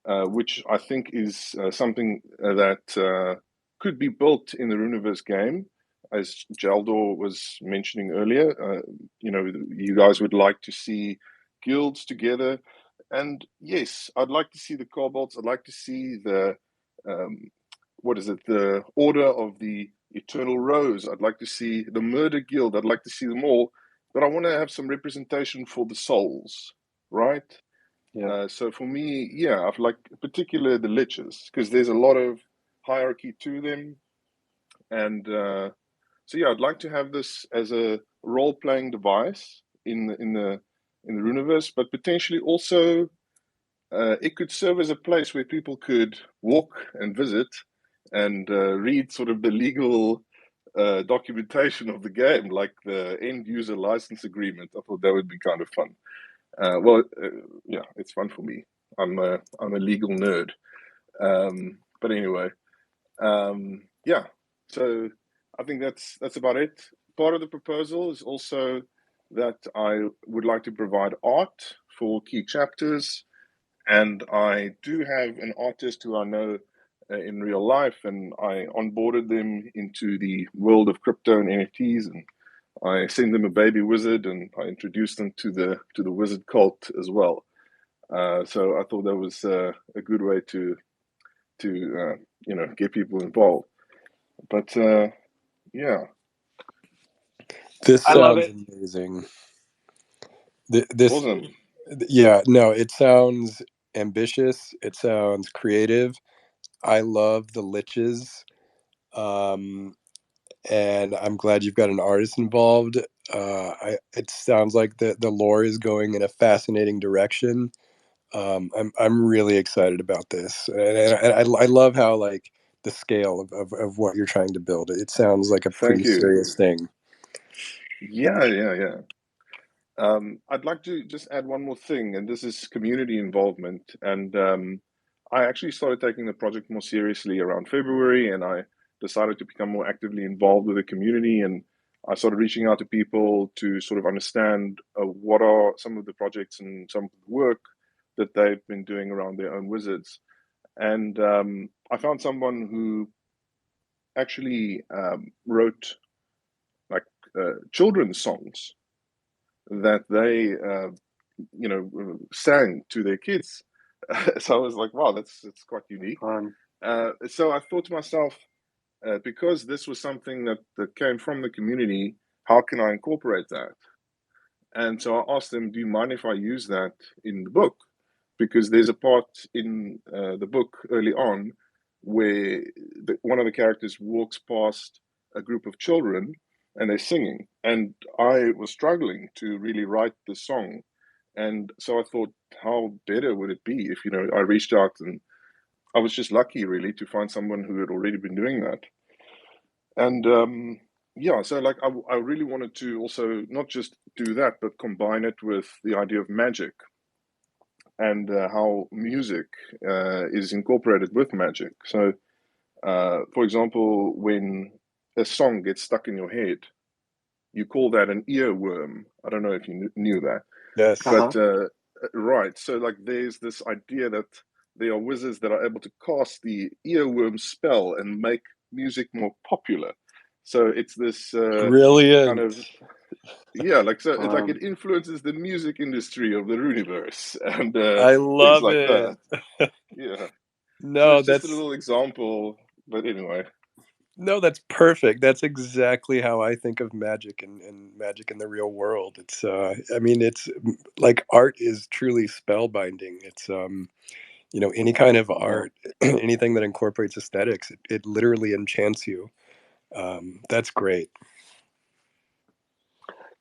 which I think is something that could be built in the Runiverse game. As Jeldor was mentioning earlier, you guys would like to see guilds together. And yes, I'd like to see the kobolds. I'd like to see the, the Order of the Eternal Rose. I'd like to see the Murder Guild. I'd like to see them all. But I want to have some representation for the souls, right? Yeah. So for me, yeah, I've like particularly the liches, because there's a lot of hierarchy to them. And so yeah, I'd like to have this as a role-playing device in the in the Runiverse, but potentially also it could serve as a place where people could walk and visit and read sort of the legal documentation of the game, like the end user license agreement. I thought that would be kind of fun. Yeah, it's fun for me. I'm a legal nerd. But anyway, yeah. So I think that's about it. Part of the proposal is also that I would like to provide art for key chapters, and I do have an artist who I know in real life, and I onboarded them into the world of crypto and NFTs, and I sent them a baby wizard, and I introduced them to the wizard cult as well. So I thought that was a good way to get people involved. But yeah, This I love sounds it. amazing. This, awesome. yeah, no, it sounds ambitious. It sounds creative. I love the liches. And I'm glad you've got an artist involved. It sounds like the lore is going in a fascinating direction. I'm really excited about this, and I love how like the scale of what you're trying to build. It sounds like a Thank pretty you. serious thing. Yeah. I'd like to just add one more thing, and this is community involvement. And I actually started taking the project more seriously around February, and I decided to become more actively involved with the community. And I started reaching out to people to sort of understand what are some of the projects and some of the work that they've been doing around their own wizards. And I found someone who actually wrote like children's songs that they sang to their kids. So I was like, wow, that's quite unique. So I thought to myself, because this was something that came from the community, how can I incorporate that? And so I asked them, do you mind if I use that in the book? Because there's a part in the book early on where one of the characters walks past a group of children and they're singing. And I was struggling to really write the song. And so I thought, how better would it be if, I reached out, and I was just lucky really to find someone who had already been doing that. And yeah, so like I really wanted to also not just do that, but combine it with the idea of magic and how music is incorporated with magic. So, for example, when a song gets stuck in your head, you call that an earworm. I don't know if you knew that. Yes. But right, so like there's this idea that there are wizards that are able to cast the earworm spell and make music more popular. So it's this Brilliant. kind of it's like it influences the music industry of the Runiverse and I love things like it. that. Yeah. No, so it's that's just a little example, but anyway. No, that's perfect. That's exactly how I think of magic and magic in the real world. It's I mean, it's like art is truly spellbinding. It's any kind of art, anything that incorporates aesthetics, it literally enchants you. That's great.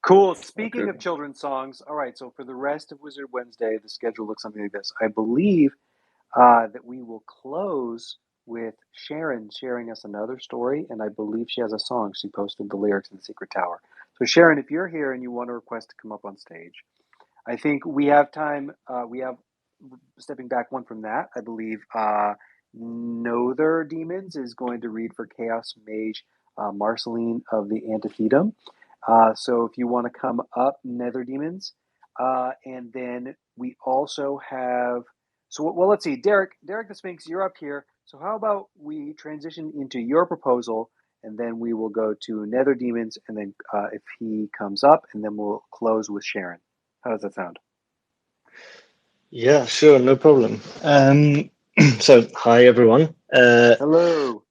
Cool. Speaking of children's songs, all right, so for the rest of Wizard Wednesday, the schedule looks something like this. I believe that we will close with Sharon sharing us another story, and I believe she has a song. She posted the lyrics in the Secret Tower. So, Sharon, if you're here and you want to request to come up on stage, I think we have time. We have, stepping back one from that, I believe Nother Demons is going to read for Chaos Mage Marceline of the Antithedum. So if you want to come up, Nether Demons. And then we also have, let's see, DericktheSphinx, you're up here. So how about we transition into your proposal, and then we will go to Nether Demons, and then if he comes up, and then we'll close with Sharon. How does that sound? Yeah, sure, no problem. So, hi everyone. Hello.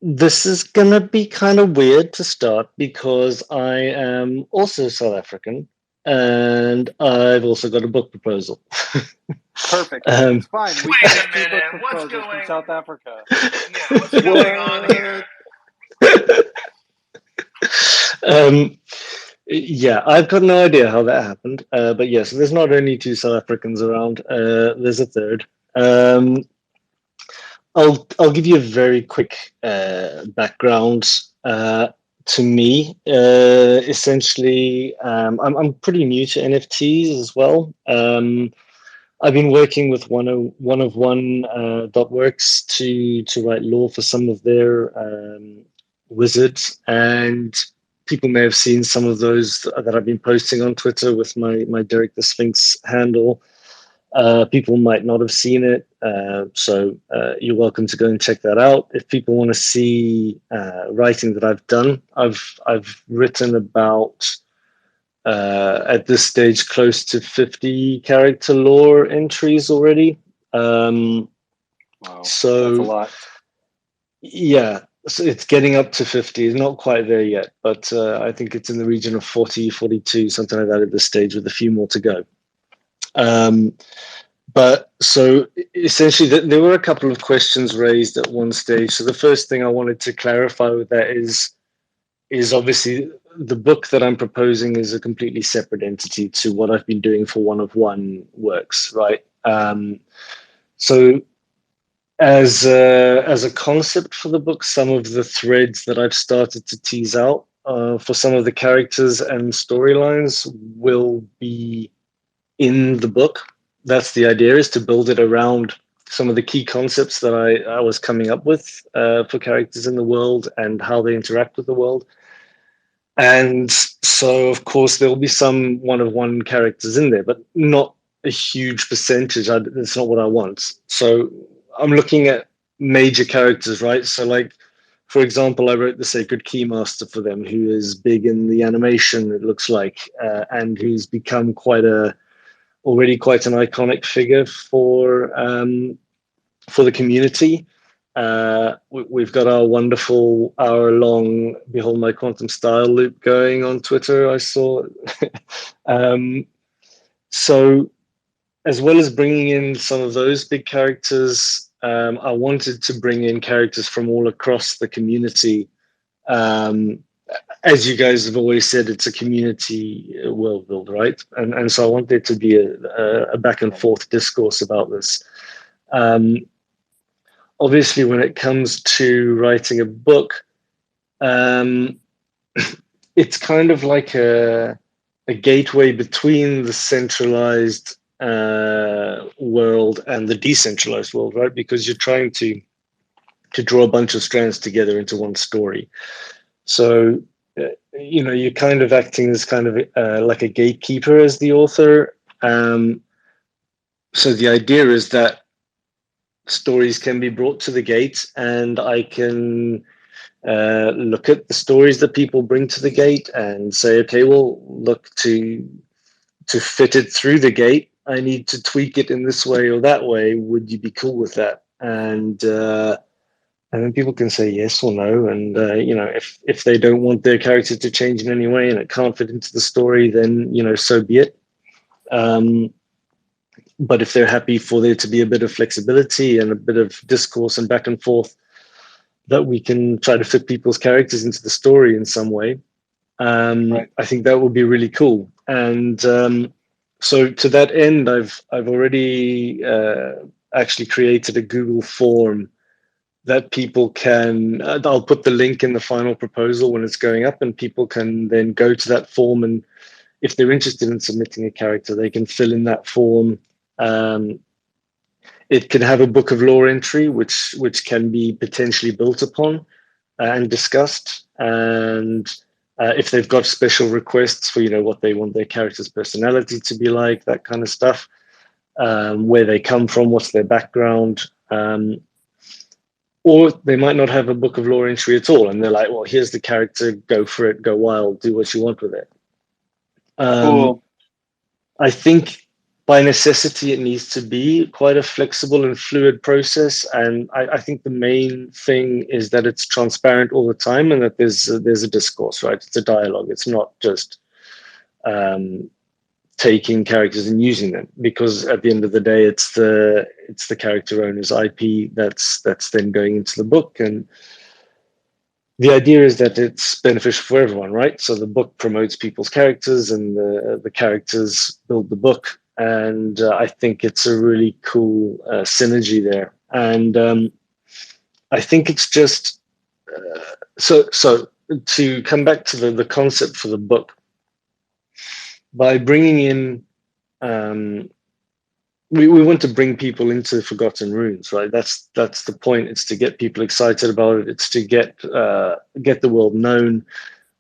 This is gonna be kind of weird to start because I am also South African, and I've also got a book proposal. Perfect. It's fine. We Wait can a minute. do book What's proposals from going? South Africa. Yeah, what's going on here? Yeah, I've got no idea how that happened. But yes, there's not only 2 South Africans around. There's a third. I'll give you a very quick background. To me, essentially, I'm pretty new to NFTs as well. I've been working with one of one .works to write lore for some of their wizards, and people may have seen some of those that I've been posting on Twitter with my DericktheSphinx handle. People might not have seen it, so you're welcome to go and check that out. If people want to see writing that I've done, I've written about at this stage close to 50 character lore entries already. Wow, so that's a lot. Yeah, so it's getting up to 50. It's not quite there yet, but I think it's in the region of 40, 42, something like that at this stage, with a few more to go. But so essentially, there were a couple of questions raised at one stage. So the first thing I wanted to clarify with that is obviously the book that I'm proposing is a completely separate entity to what I've been doing for One of One works, right? So as a concept for the book, some of the threads that I've started to tease out for some of the characters and storylines will be in the book. That's the idea, is to build it around some of the key concepts that I was coming up with for characters in the world and how they interact with the world. And so, of course, there will be some one-of-one characters in there, but not a huge percentage. That's not what I want. So I'm looking at major characters, right? So, like, for example, I wrote the Sacred Keymaster for them, who is big in the animation, it looks like, and who's become already quite an iconic figure for the community. We've got our wonderful hour-long Behold My Quantum Style loop going on Twitter, I saw. So as well as bringing in some of those big characters, I wanted to bring in characters from all across the community. As you guys have always said, it's a community world build, right? And so I want there to be a back and forth discourse about this. Obviously, when it comes to writing a book, it's kind of like a gateway between the centralized world and the decentralized world, right? Because you're trying to draw a bunch of strands together into one story. So, you're kind of acting as kind of like a gatekeeper as the author. So the idea is that stories can be brought to the gate, and I can look at the stories that people bring to the gate and say, okay, well, look, to fit it through the gate, I need to tweak it in this way or that way. Would you be cool with that? And then people can say yes or no. And if they don't want their character to change in any way and it can't fit into the story, then so be it. But if they're happy for there to be a bit of flexibility and a bit of discourse and back and forth, that we can try to fit people's characters into the story in some way, right. I think that would be really cool. And so to that end, I've already actually created a Google form that people can, I'll put the link in the final proposal when it's going up, and people can then go to that form, and if they're interested in submitting a character, they can fill in that form. It can have a book of lore entry, which can be potentially built upon and discussed. And if they've got special requests for, what they want their character's personality to be like, that kind of stuff, where they come from, what's their background, or they might not have a book of lore entry at all, and they're like, well, here's the character, go for it, go wild, do what you want with it. Cool. I think by necessity, it needs to be quite a flexible and fluid process. And I think the main thing is that it's transparent all the time, and that there's a discourse, right? It's a dialogue. It's not just taking characters and using them, because at the end of the day, it's the character owner's IP that's then going into the book. And the idea is that it's beneficial for everyone, right? So the book promotes people's characters, and the characters build the book. And I think it's a really cool synergy there. And I think it's just so to come back to the concept for the book, by bringing in we want to bring people into Forgotten Runes, right? That's the point. It's to get people excited about it. It's to get the world known,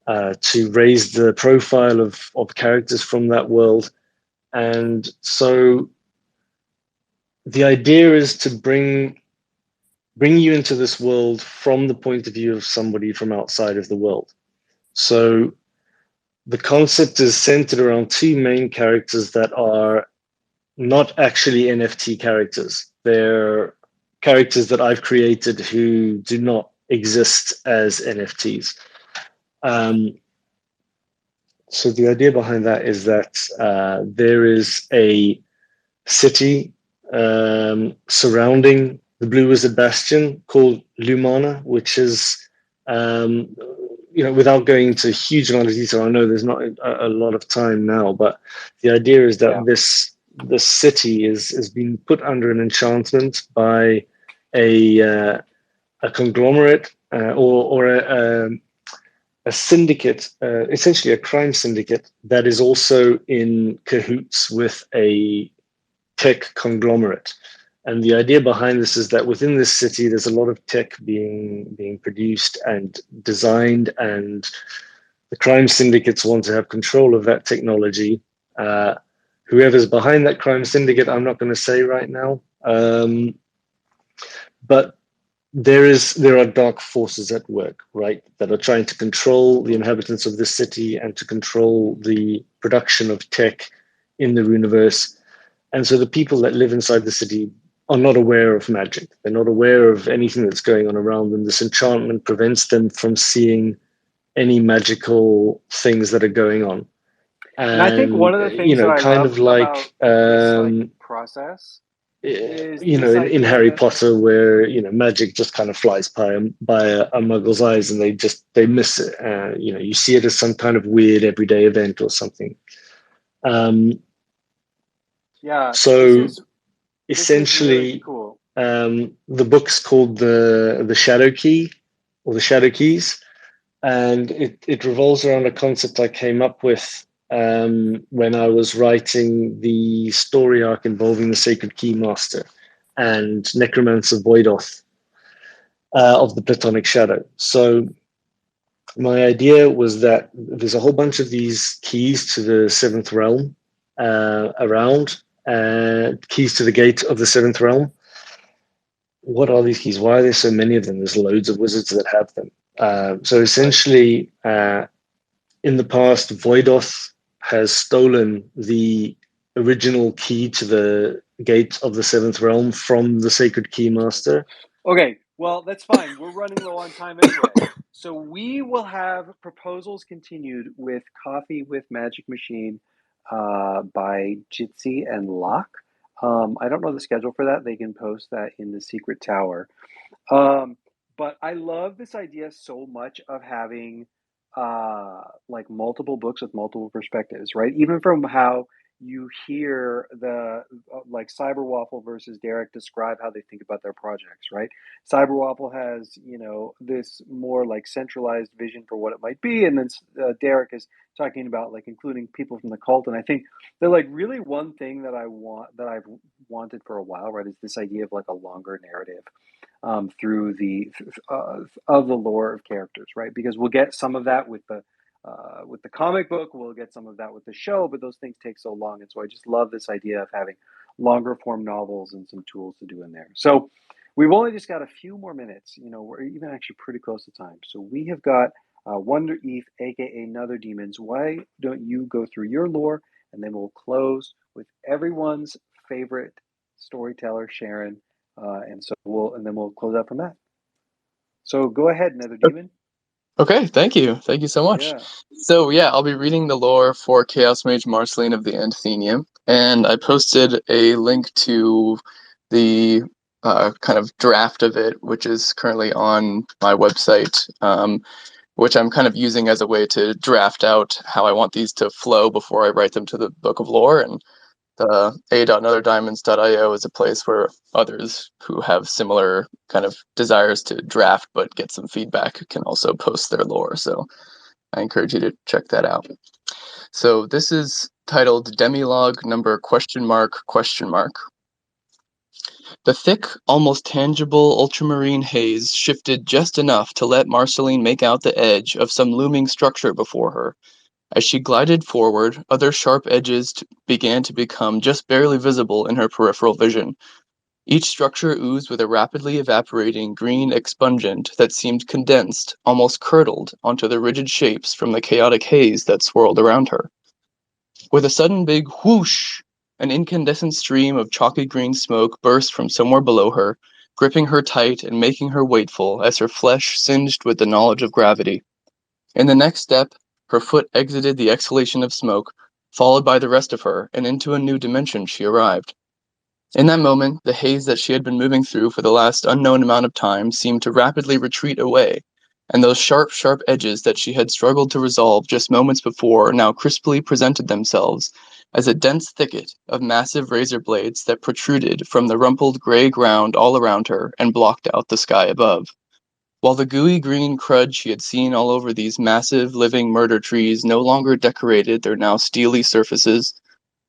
to raise the profile of characters from that world. And so the idea is to bring you into this world from the point of view of somebody from outside of the world. So the concept is centered around two main characters that are not actually NFT characters. They're characters that I've created who do not exist as NFTs. So the idea behind that is that there is a city surrounding the Blue Wizard Bastion called Lumana, which is, without going into a huge amount of detail, I know there's not a lot of time now, but the idea is that this city is being put under an enchantment by a conglomerate or a syndicate, essentially a crime syndicate that is also in cahoots with a tech conglomerate. And the idea behind this is that within this city, there's a lot of tech being produced and designed, and the crime syndicates want to have control of that technology. Whoever's behind that crime syndicate, I'm not going to say right now. But there are dark forces at work, right, that are trying to control the inhabitants of this city and to control the production of tech in the Runiverse. And so the people that live inside the city are not aware of magic. They're not aware of anything that's going on around them. This enchantment prevents them from seeing any magical things that are going on. And I think one of the things that I kind love of like, about this process is in Harry Potter, where magic just kind of flies by a muggle's eyes, and they miss it. You see it as some kind of weird everyday event or something. So essentially, really cool. The book's called the Shadow Key, or the Shadow Keys, and it revolves around a concept I came up with when I was writing the story arc involving the Sacred Keymaster and Necromancer Voidoth of the Platonic Shadow. So my idea was that there's a whole bunch of these keys to the Seventh Realm around, keys to the gate of the Seventh Realm. What are these keys? Why are there so many of them? There's loads of wizards that have them. So essentially, in the past, Voidoth has stolen the original key to the gate of the Seventh Realm from the Sacred Keymaster. Okay, well, that's fine. We're running low on time anyway. So we will have proposals continued with Coffee with Magic Machine by Jitsi and Locke. I don't know the schedule for that. They can post that in the Secret Tower. But I love this idea so much of having like multiple books with multiple perspectives, right? Even from how you hear the like Cyberwaffle versus Derek describe how they think about their projects, right? Cyberwaffle has, this more like centralized vision for what it might be, and then Derek is talking about like including people from the cult. And I think they're like really one thing that I've wanted for a while, right? Is this idea of like a longer narrative through of the lore of characters, right? Because we'll get some of that with the comic book, we'll get some of that with the show, but those things take so long, and so I just love this idea of having longer form novels and some tools to do in there. So we've only just got a few more minutes. We're even actually pretty close to time. So we have got Wonder Eve, aka Nether Demons. Why don't you go through your lore, and then we'll close with everyone's favorite storyteller, Sharon. And then we'll close out from that. So go ahead, Nether Demon. Okay, thank you so much. Yeah. So I'll be reading the lore for Chaos Mage Marceline of the Anthenium, and I posted a link to the kind of draft of it, which is currently on my website, which I'm kind of using as a way to draft out how I want these to flow before I write them to the Book of Lore. And the a.netherdiamonds.io is a place where others who have similar kind of desires to draft but get some feedback can also post their lore. So I encourage you to check that out. So this is titled Demilog number ? The thick, almost tangible ultramarine haze shifted just enough to let Marceline make out the edge of some looming structure before her. As she glided forward, other sharp edges began to become just barely visible in her peripheral vision. Each structure oozed with a rapidly evaporating green expungent that seemed condensed, almost curdled, onto the rigid shapes from the chaotic haze that swirled around her. With a sudden big whoosh, an incandescent stream of chalky green smoke burst from somewhere below her, gripping her tight and making her wakeful as her flesh singed with the knowledge of gravity. In the next step, her foot exited the exhalation of smoke, followed by the rest of her, and into a new dimension she arrived. In that moment, the haze that she had been moving through for the last unknown amount of time seemed to rapidly retreat away, and those sharp edges that she had struggled to resolve just moments before now crisply presented themselves as a dense thicket of massive razor blades that protruded from the rumpled gray ground all around her and blocked out the sky above. While the gooey green crud she had seen all over these massive living murder trees no longer decorated their now steely surfaces,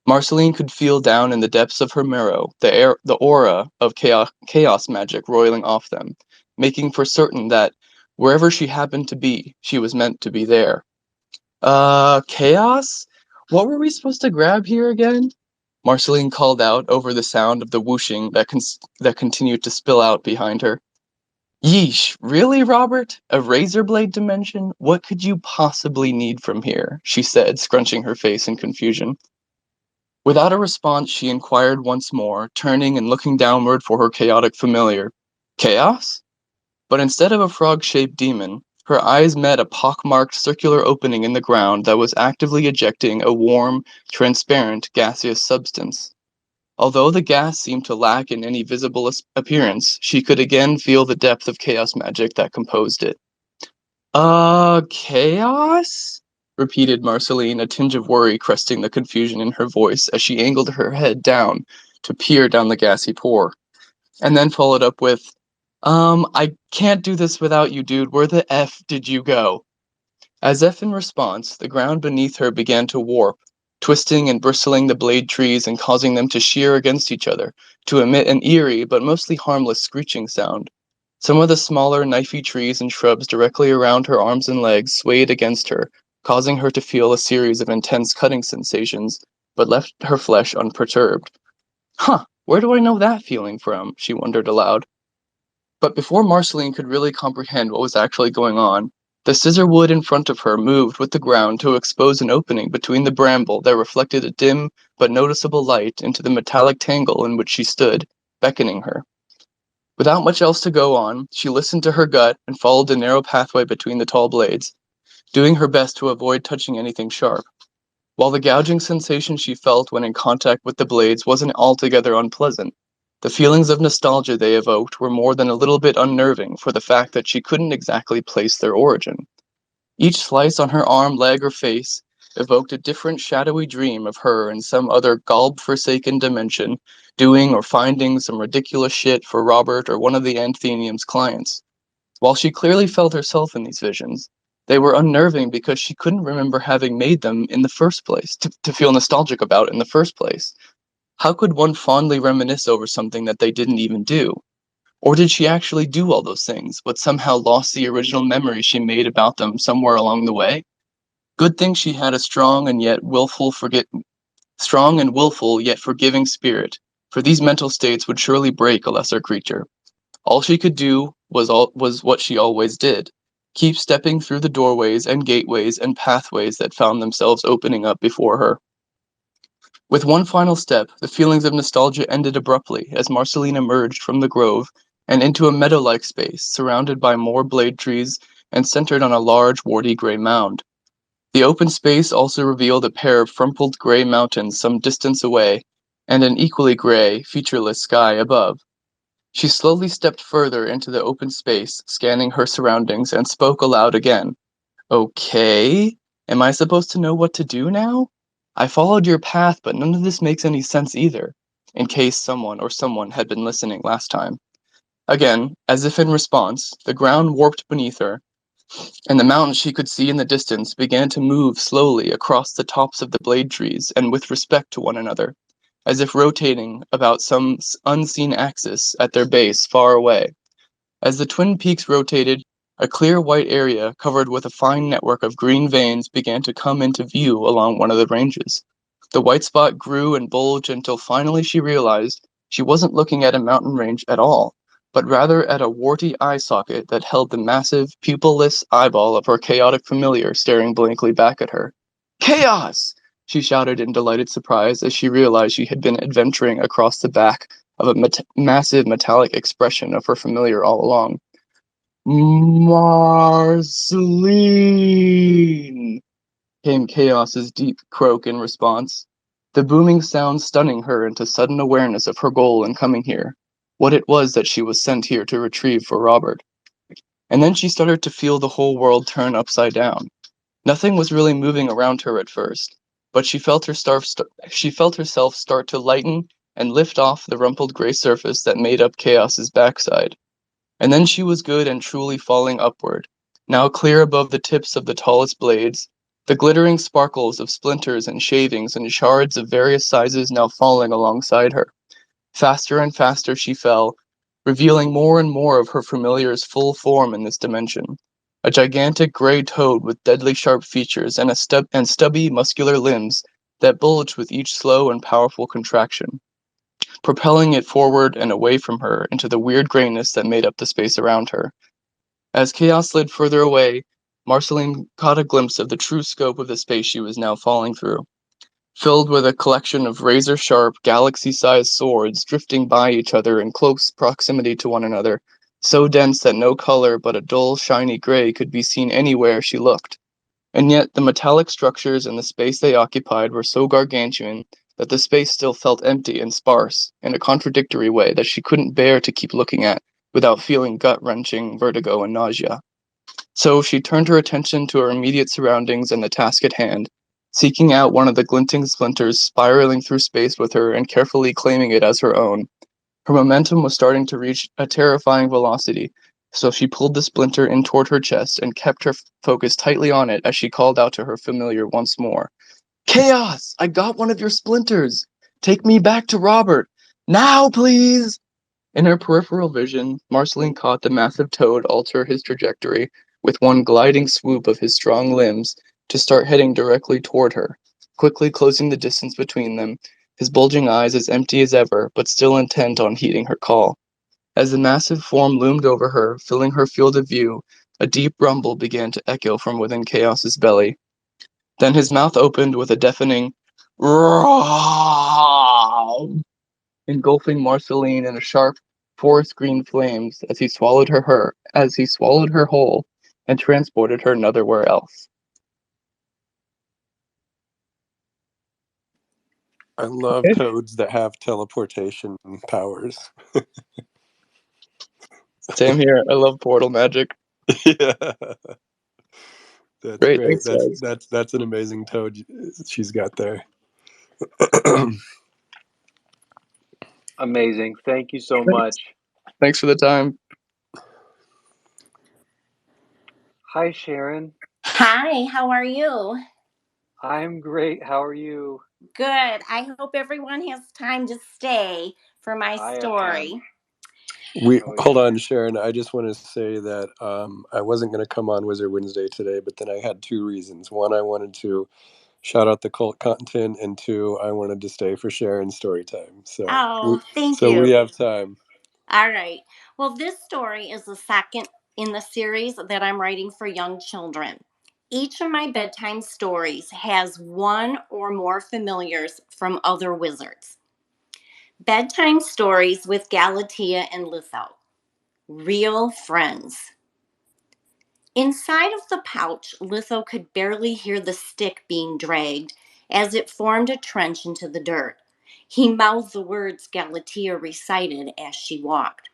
Marceline could feel down in the depths of her marrow the aura of chaos magic roiling off them, making for certain that, wherever she happened to be, she was meant to be there. Chaos? What were we supposed to grab here again? Marceline called out over the sound of the whooshing that continued to spill out behind her. Yeesh, really, Robert? A razor blade dimension? What could you possibly need from here? She said, scrunching her face in confusion. Without a response, she inquired once more, turning and looking downward for her chaotic familiar. Chaos? But instead of a frog-shaped demon, her eyes met a pockmarked circular opening in the ground that was actively ejecting a warm, transparent, gaseous substance. Although the gas seemed to lack in any visible appearance, she could again feel the depth of chaos magic that composed it. Chaos? Repeated Marceline, a tinge of worry cresting the confusion in her voice as she angled her head down to peer down the gassy pore, and then followed up with, I can't do this without you, dude. Where the F did you go? As if in response, the ground beneath her began to warp, twisting and bristling the blade trees and causing them to shear against each other, to emit an eerie but mostly harmless screeching sound. Some of the smaller, knifey trees and shrubs directly around her arms and legs swayed against her, causing her to feel a series of intense cutting sensations, but left her flesh unperturbed. Huh, where do I know that feeling from? She wondered aloud. But before Marceline could really comprehend what was actually going on, the scissor wood in front of her moved with the ground to expose an opening between the bramble that reflected a dim but noticeable light into the metallic tangle in which she stood, beckoning her. Without much else to go on, she listened to her gut and followed the narrow pathway between the tall blades, doing her best to avoid touching anything sharp. While the gouging sensation she felt when in contact with the blades wasn't altogether unpleasant, the feelings of nostalgia they evoked were more than a little bit unnerving for the fact that she couldn't exactly place their origin. Each slice on her arm, leg, or face evoked a different shadowy dream of her in some other galb-forsaken dimension, doing or finding some ridiculous shit for Robert or one of the Anthenium's clients. While she clearly felt herself in these visions, they were unnerving because she couldn't remember having made them in the first place, to feel nostalgic about in the first place. How could one fondly reminisce over something that they didn't even do? Or did she actually do all those things, but somehow lost the original memory she made about them somewhere along the way? Good thing she had a strong and willful yet forgiving spirit, for these mental states would surely break a lesser creature. All she could do was what she always did: keep stepping through the doorways and gateways and pathways that found themselves opening up before her. With one final step, the feelings of nostalgia ended abruptly as Marceline emerged from the grove and into a meadow-like space surrounded by more blade trees and centered on a large, warty gray mound. The open space also revealed a pair of frumpled gray mountains some distance away and an equally gray, featureless sky above. She slowly stepped further into the open space, scanning her surroundings, and spoke aloud again. Okay, am I supposed to know what to do now? I followed your path, but none of this makes any sense either, in case someone had been listening last time. Again, as if in response, the ground warped beneath her, and the mountains she could see in the distance began to move slowly across the tops of the blade trees and with respect to one another, as if rotating about some unseen axis at their base far away. As the twin peaks rotated, a clear white area covered with a fine network of green veins began to come into view along one of the ranges. The white spot grew and bulged until finally she realized she wasn't looking at a mountain range at all, but rather at a warty eye socket that held the massive, pupilless eyeball of her chaotic familiar staring blankly back at her. Chaos! She shouted in delighted surprise as she realized she had been adventuring across the back of a massive metallic expression of her familiar all along. Marceline! Came Chaos's deep croak in response, the booming sound stunning her into sudden awareness of her goal in coming here, what it was that she was sent here to retrieve for Robert. And then she started to feel the whole world turn upside down. Nothing was really moving around her at first, but she felt herself start to lighten and lift off the rumpled gray surface that made up Chaos's backside. And then she was good and truly falling upward, now clear above the tips of the tallest blades, the glittering sparkles of splinters and shavings and shards of various sizes now falling alongside her. Faster and faster she fell, revealing more and more of her familiar's full form in this dimension. A gigantic gray toad with deadly sharp features and stubby muscular limbs that bulged with each slow and powerful contraction, propelling it forward and away from her into the weird grayness that made up the space around her. As Chaos slid further away, Marceline caught a glimpse of the true scope of the space she was now falling through, filled with a collection of razor-sharp, galaxy-sized swords drifting by each other in close proximity to one another, so dense that no color but a dull, shiny gray could be seen anywhere she looked. And yet the metallic structures and the space they occupied were so gargantuan that the space still felt empty and sparse, in a contradictory way that she couldn't bear to keep looking at without feeling gut-wrenching vertigo and nausea. So she turned her attention to her immediate surroundings and the task at hand, seeking out one of the glinting splinters spiraling through space with her and carefully claiming it as her own. Her momentum was starting to reach a terrifying velocity, so she pulled the splinter in toward her chest and kept her focus tightly on it as she called out to her familiar once more. Chaos! I got one of your splinters! Take me back to Robert! Now, please! In her peripheral vision, Marceline caught the massive toad alter his trajectory with one gliding swoop of his strong limbs to start heading directly toward her, quickly closing the distance between them, his bulging eyes as empty as ever, but still intent on heeding her call. As the massive form loomed over her, filling her field of view, a deep rumble began to echo from within Chaos's belly. Then his mouth opened with a deafening roar, engulfing Marceline in a sharp, forest green flames as he swallowed her whole and transported her nowhere else. I love toads that have teleportation powers. Same here. I love portal magic. Yeah, that's Great, great. thanks, guys. That's an amazing toad she's got there. Amazing. Thank you so much. Thanks for the time. Hi, Sharon. Hi, how are you? I'm great. How are you? Good. I hope everyone has time to stay for my story. Hold on, Sharon. I just want to say that I wasn't going to come on Wizard Wednesday today, but then I had two reasons. One, I wanted to shout out the cult content, and two, I wanted to stay for Sharon's story time. So, thank you. So we you. have time. All right. Well, this story is the second in the series that I'm writing for young children. Each of my bedtime stories has one or more familiars from other wizards. Bedtime stories with Galatea and Litho. Real friends. Inside of the pouch, Litho could barely hear the stick being dragged as it formed a trench into the dirt. He mouthed the words Galatea recited as she walked.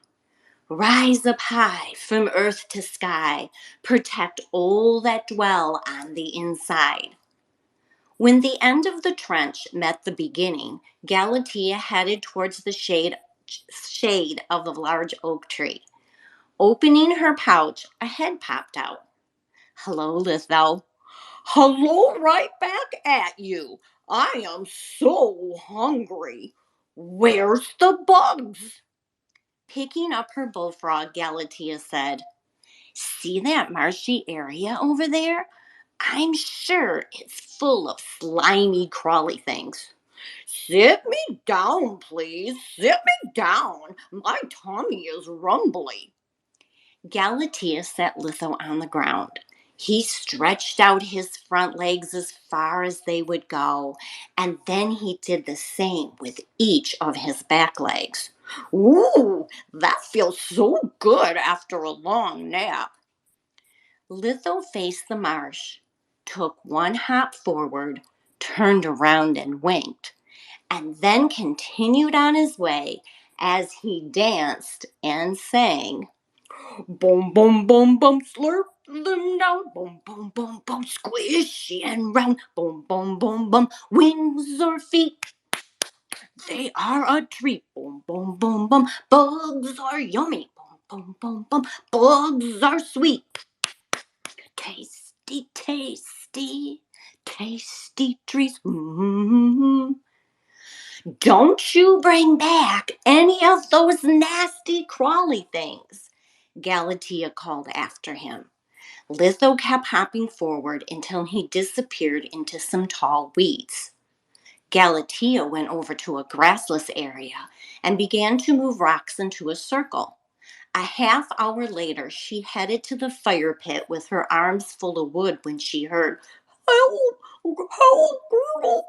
Rise up high from earth to sky, protect all that dwell on the inside. When the end of the trench met the beginning, Galatea headed towards the shade of a large oak tree. Opening her pouch, a head popped out. Hello, Litho. Hello, right back at you. I am so hungry. Where's the bugs? Picking up her bullfrog, Galatea said, See that marshy area over there? I'm sure it's full of slimy, crawly things. Sit me down, please. Sit me down. My tummy is rumbly. Galatea set Litho on the ground. He stretched out his front legs as far as they would go, and then he did the same with each of his back legs. Ooh, that feels so good after a long nap. Litho faced the marsh, took one hop forward, turned around and winked, and then continued on his way as he danced and sang. Boom, boom, boom, boom, slurp them down. Boom, boom, boom, boom, squishy and round. Boom, boom, boom, boom, wings or feet. They are a treat. Boom, boom, boom, boom, bugs are yummy. Boom, boom, boom, boom, bugs are sweet. Tasty, tasty, tasty treats. Mm-hmm. Don't you bring back any of those nasty crawly things, Galatea called after him. Litho kept hopping forward until he disappeared into some tall weeds. Galatea went over to a grassless area and began to move rocks into a circle. A half hour later, she headed to the fire pit with her arms full of wood when she heard, Help! Help!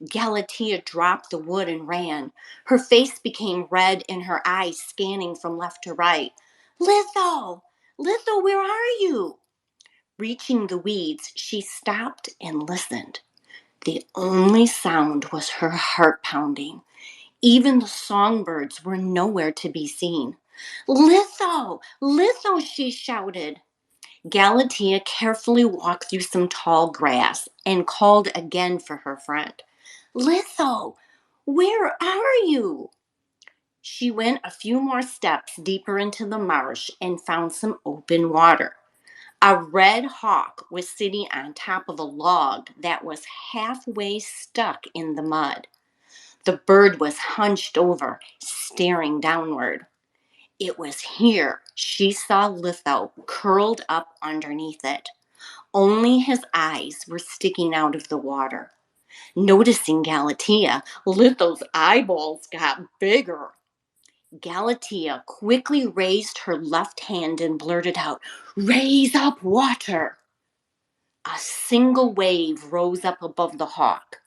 Galatea dropped the wood and ran. Her face became red and her eyes scanning from left to right. Litho! Litho, where are you? Reaching the weeds, she stopped and listened. The only sound was her heart pounding. Even the songbirds were nowhere to be seen. Litho! Litho, she shouted. Galatea carefully walked through some tall grass and called again for her friend. Litho, where are you? She went a few more steps deeper into the marsh and found some open water. A red hawk was sitting on top of a log that was halfway stuck in the mud. The bird was hunched over, staring downward. It was here she saw Litho curled up underneath it. Only his eyes were sticking out of the water. Noticing Galatea, Litho's eyeballs got bigger. Galatea quickly raised her left hand and blurted out, Raise up water! A single wave rose up above the hawk.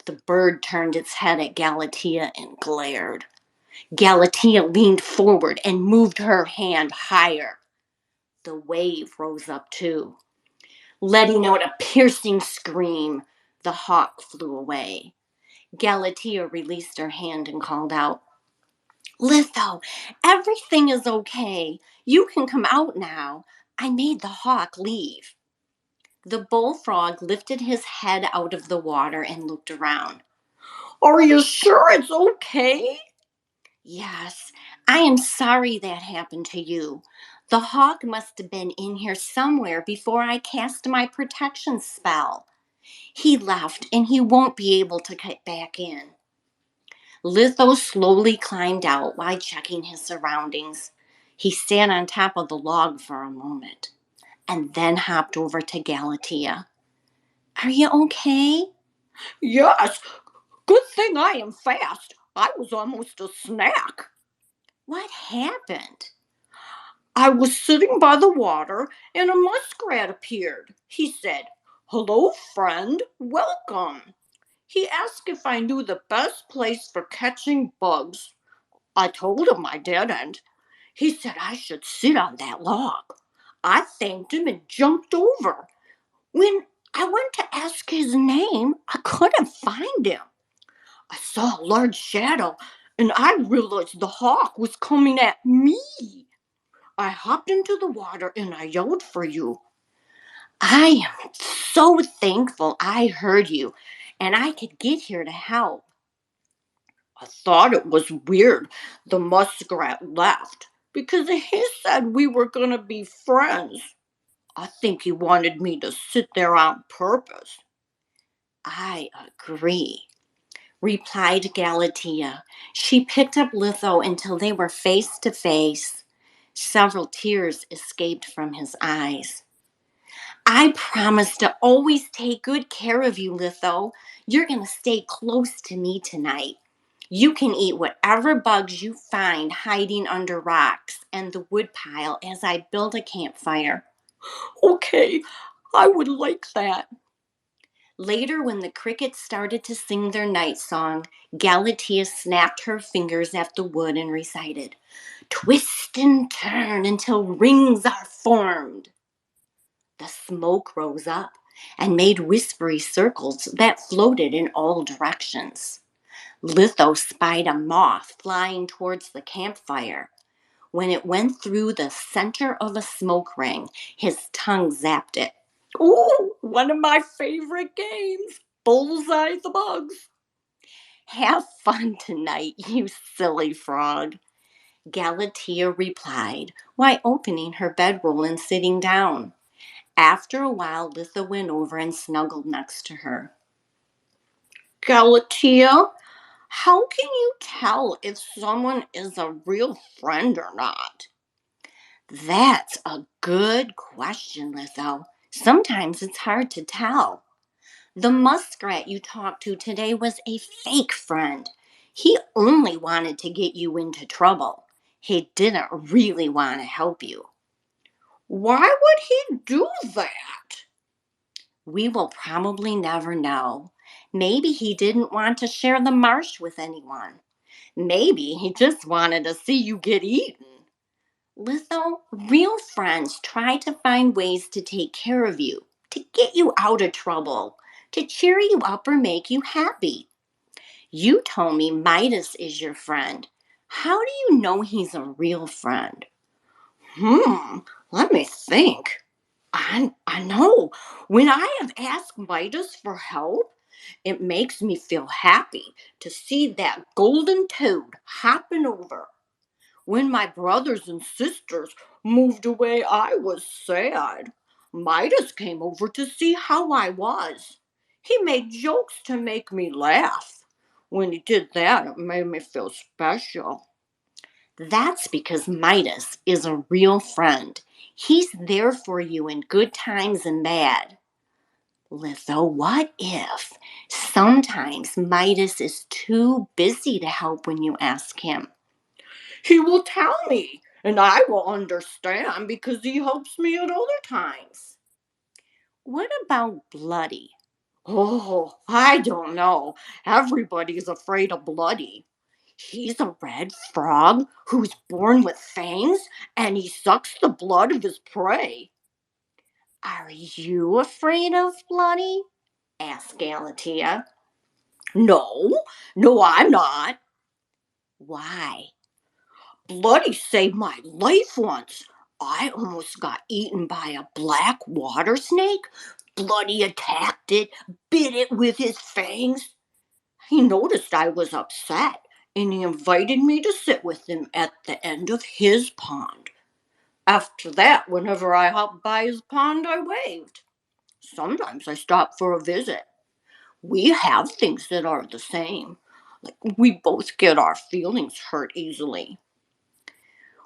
The bird turned its head at Galatea and glared. Galatea leaned forward and moved her hand higher. The wave rose up too. Letting out a piercing scream, the hawk flew away. Galatea released her hand and called out, Litho, everything is okay. You can come out now. I made the hawk leave. The bullfrog lifted his head out of the water and looked around. Are you sure it's okay? Yes, I am sorry that happened to you. The hawk must have been in here somewhere before I cast my protection spell. He left and he won't be able to get back in. Litho slowly climbed out while checking his surroundings. He sat on top of the log for a moment and then hopped over to Galatea. Are you okay? Yes, good thing I am fast. I was almost a snack. What happened? I was sitting by the water and a muskrat appeared. He said, Hello, friend, welcome. He asked if I knew the best place for catching bugs. I told him I didn't. He said I should sit on that log. I thanked him and jumped over. When I went to ask his name, I couldn't find him. I saw a large shadow and I realized the hawk was coming at me. I hopped into the water and I yelled for you. I am so thankful I heard you and I could get here to help. I thought it was weird the muskrat left because he said we were going to be friends. I think he wanted me to sit there on purpose. I agree, replied Galatea. She picked up Litho until they were face to face. Several tears escaped from his eyes. I promise to always take good care of you, Litho. You're going to stay close to me tonight. You can eat whatever bugs you find hiding under rocks and the woodpile as I build a campfire. Okay, I would like that. Later, when the crickets started to sing their night song, Galatea snapped her fingers at the wood and recited, "Twist and turn until rings are formed." The smoke rose up and made whispery circles that floated in all directions. Litho spied a moth flying towards the campfire. When it went through the center of a smoke ring, his tongue zapped it. Oh, one of my favorite games. Bullseye the bugs. Have fun tonight, you silly frog, Galatea replied, while opening her bedroll and sitting down. After a while, Litha went over and snuggled next to her. Galatea, how can you tell if someone is a real friend or not? That's a good question, Litho. Sometimes it's hard to tell. The muskrat you talked to today was a fake friend. He only wanted to get you into trouble. He didn't really want to help you. Why would he do that? We will probably never know. Maybe he didn't want to share the marsh with anyone. Maybe he just wanted to see you get eaten. Litho, real friends try to find ways to take care of you, to get you out of trouble, to cheer you up or make you happy. You told me Midas is your friend. How do you know he's a real friend? Let me think. I know. When I have asked Midas for help, it makes me feel happy to see that golden toad hopping over. When my brothers and sisters moved away, I was sad. Midas came over to see how I was. He made jokes to make me laugh. When he did that, it made me feel special. That's because Midas is a real friend. He's there for you in good times and bad. Litho, what if sometimes Midas is too busy to help when you ask him? He will tell me, and I will understand because he helps me at other times. What about Bloody? Oh, I don't know. Everybody's afraid of Bloody. He's a red frog who's born with fangs, and he sucks the blood of his prey. Are you afraid of Bloody? Asked Galatea. No, I'm not. Why? Bloody saved my life once. I almost got eaten by a black water snake. Bloody attacked it, bit it with his fangs. He noticed I was upset, and he invited me to sit with him at the end of his pond. After that, whenever I hopped by his pond, I waved. Sometimes I stopped for a visit. We have things that are the same. Like we both get our feelings hurt easily.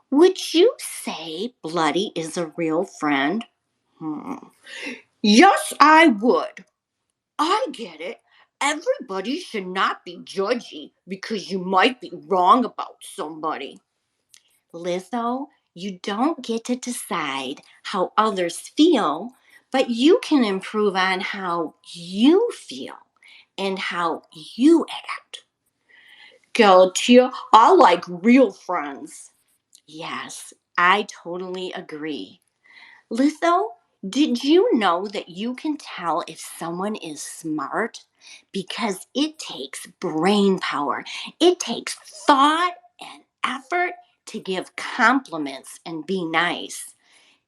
Would you say Bloody is a real friend? Yes, I would. I get it. Everybody should not be judgy because you might be wrong about somebody. Litho, you don't get to decide how others feel, but you can improve on how you feel and how you act. Galatea, I like real friends. Yes, I totally agree. Litho, Did you know that you can tell if someone is smart? Because it takes brain power. It takes thought and effort to give compliments and be nice.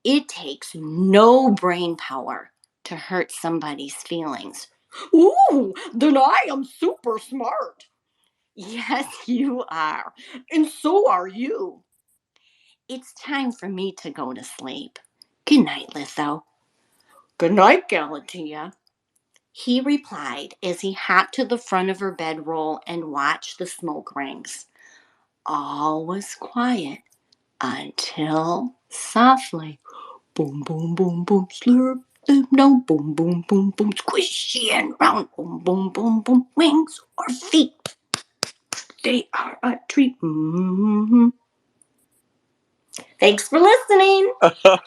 It takes no brain power to hurt somebody's feelings. Ooh, then I am super smart. Yes, you are. And so are you. It's time for me to go to sleep. Good night, Lizzo. Good night, Galatea. He replied as he hopped to the front of her bedroll and watched the smoke rings. All was quiet until softly, boom, boom, boom, boom, slurp, no, boom, boom, boom, boom, squishy and round, boom, boom, boom, boom, wings or feet. They are a treat. Mm-hmm. Thanks for listening.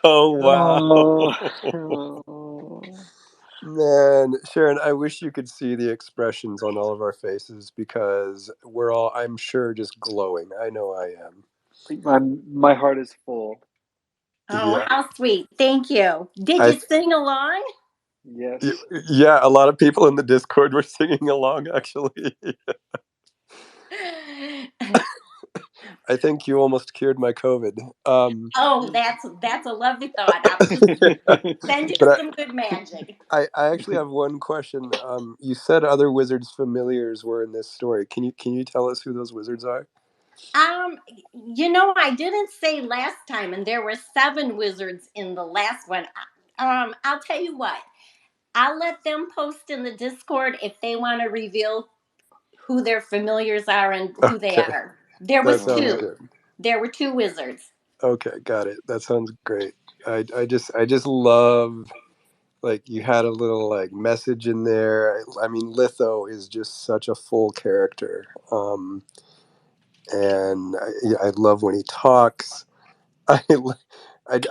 Oh, wow. Oh. Man, Sharon, I wish you could see the expressions on all of our faces because we're all, I'm sure, just glowing. I know I am. My heart is full. Oh, Yeah. how sweet. Thank you. Did you sing along? Yes. Yeah, a lot of people in the Discord were singing along, actually. I think you almost cured my COVID. Oh, that's a lovely thought. I'll just send you some good magic. I actually have one question. You said other wizards' familiars were in this story. Can you tell us who those wizards are? I didn't say last time, and there were 7 wizards in the last one. I'll tell you what. I'll let them post in the Discord if they want to reveal who their familiars are and who they are. There was 2. Good. There were 2 wizards. Okay, got it. That sounds great. I just love, like, you had a little like message in there. I mean, Litho is just such a full character, and I love when he talks. I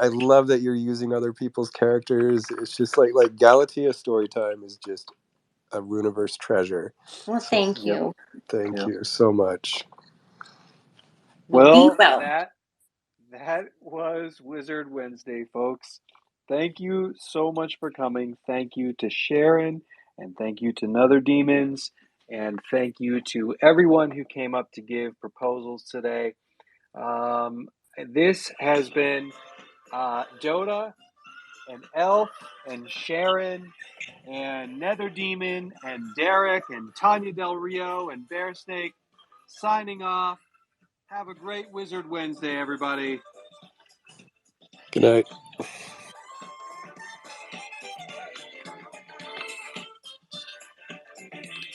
love that you're using other people's characters. It's just like Galatea Storytime is just a Runiverse treasure. Well, thank you. Thank you so much. Well, that was Wizard Wednesday, folks. Thank you so much for coming. Thank you to Sharon, and thank you to Nether Demons, and thank you to everyone who came up to give proposals today. This has been Dota and Elf and Sharon and Nether Demon and Derek and Tanya Del Rio and Bear Snake signing off. Have a great Wizard Wednesday, everybody. Good night.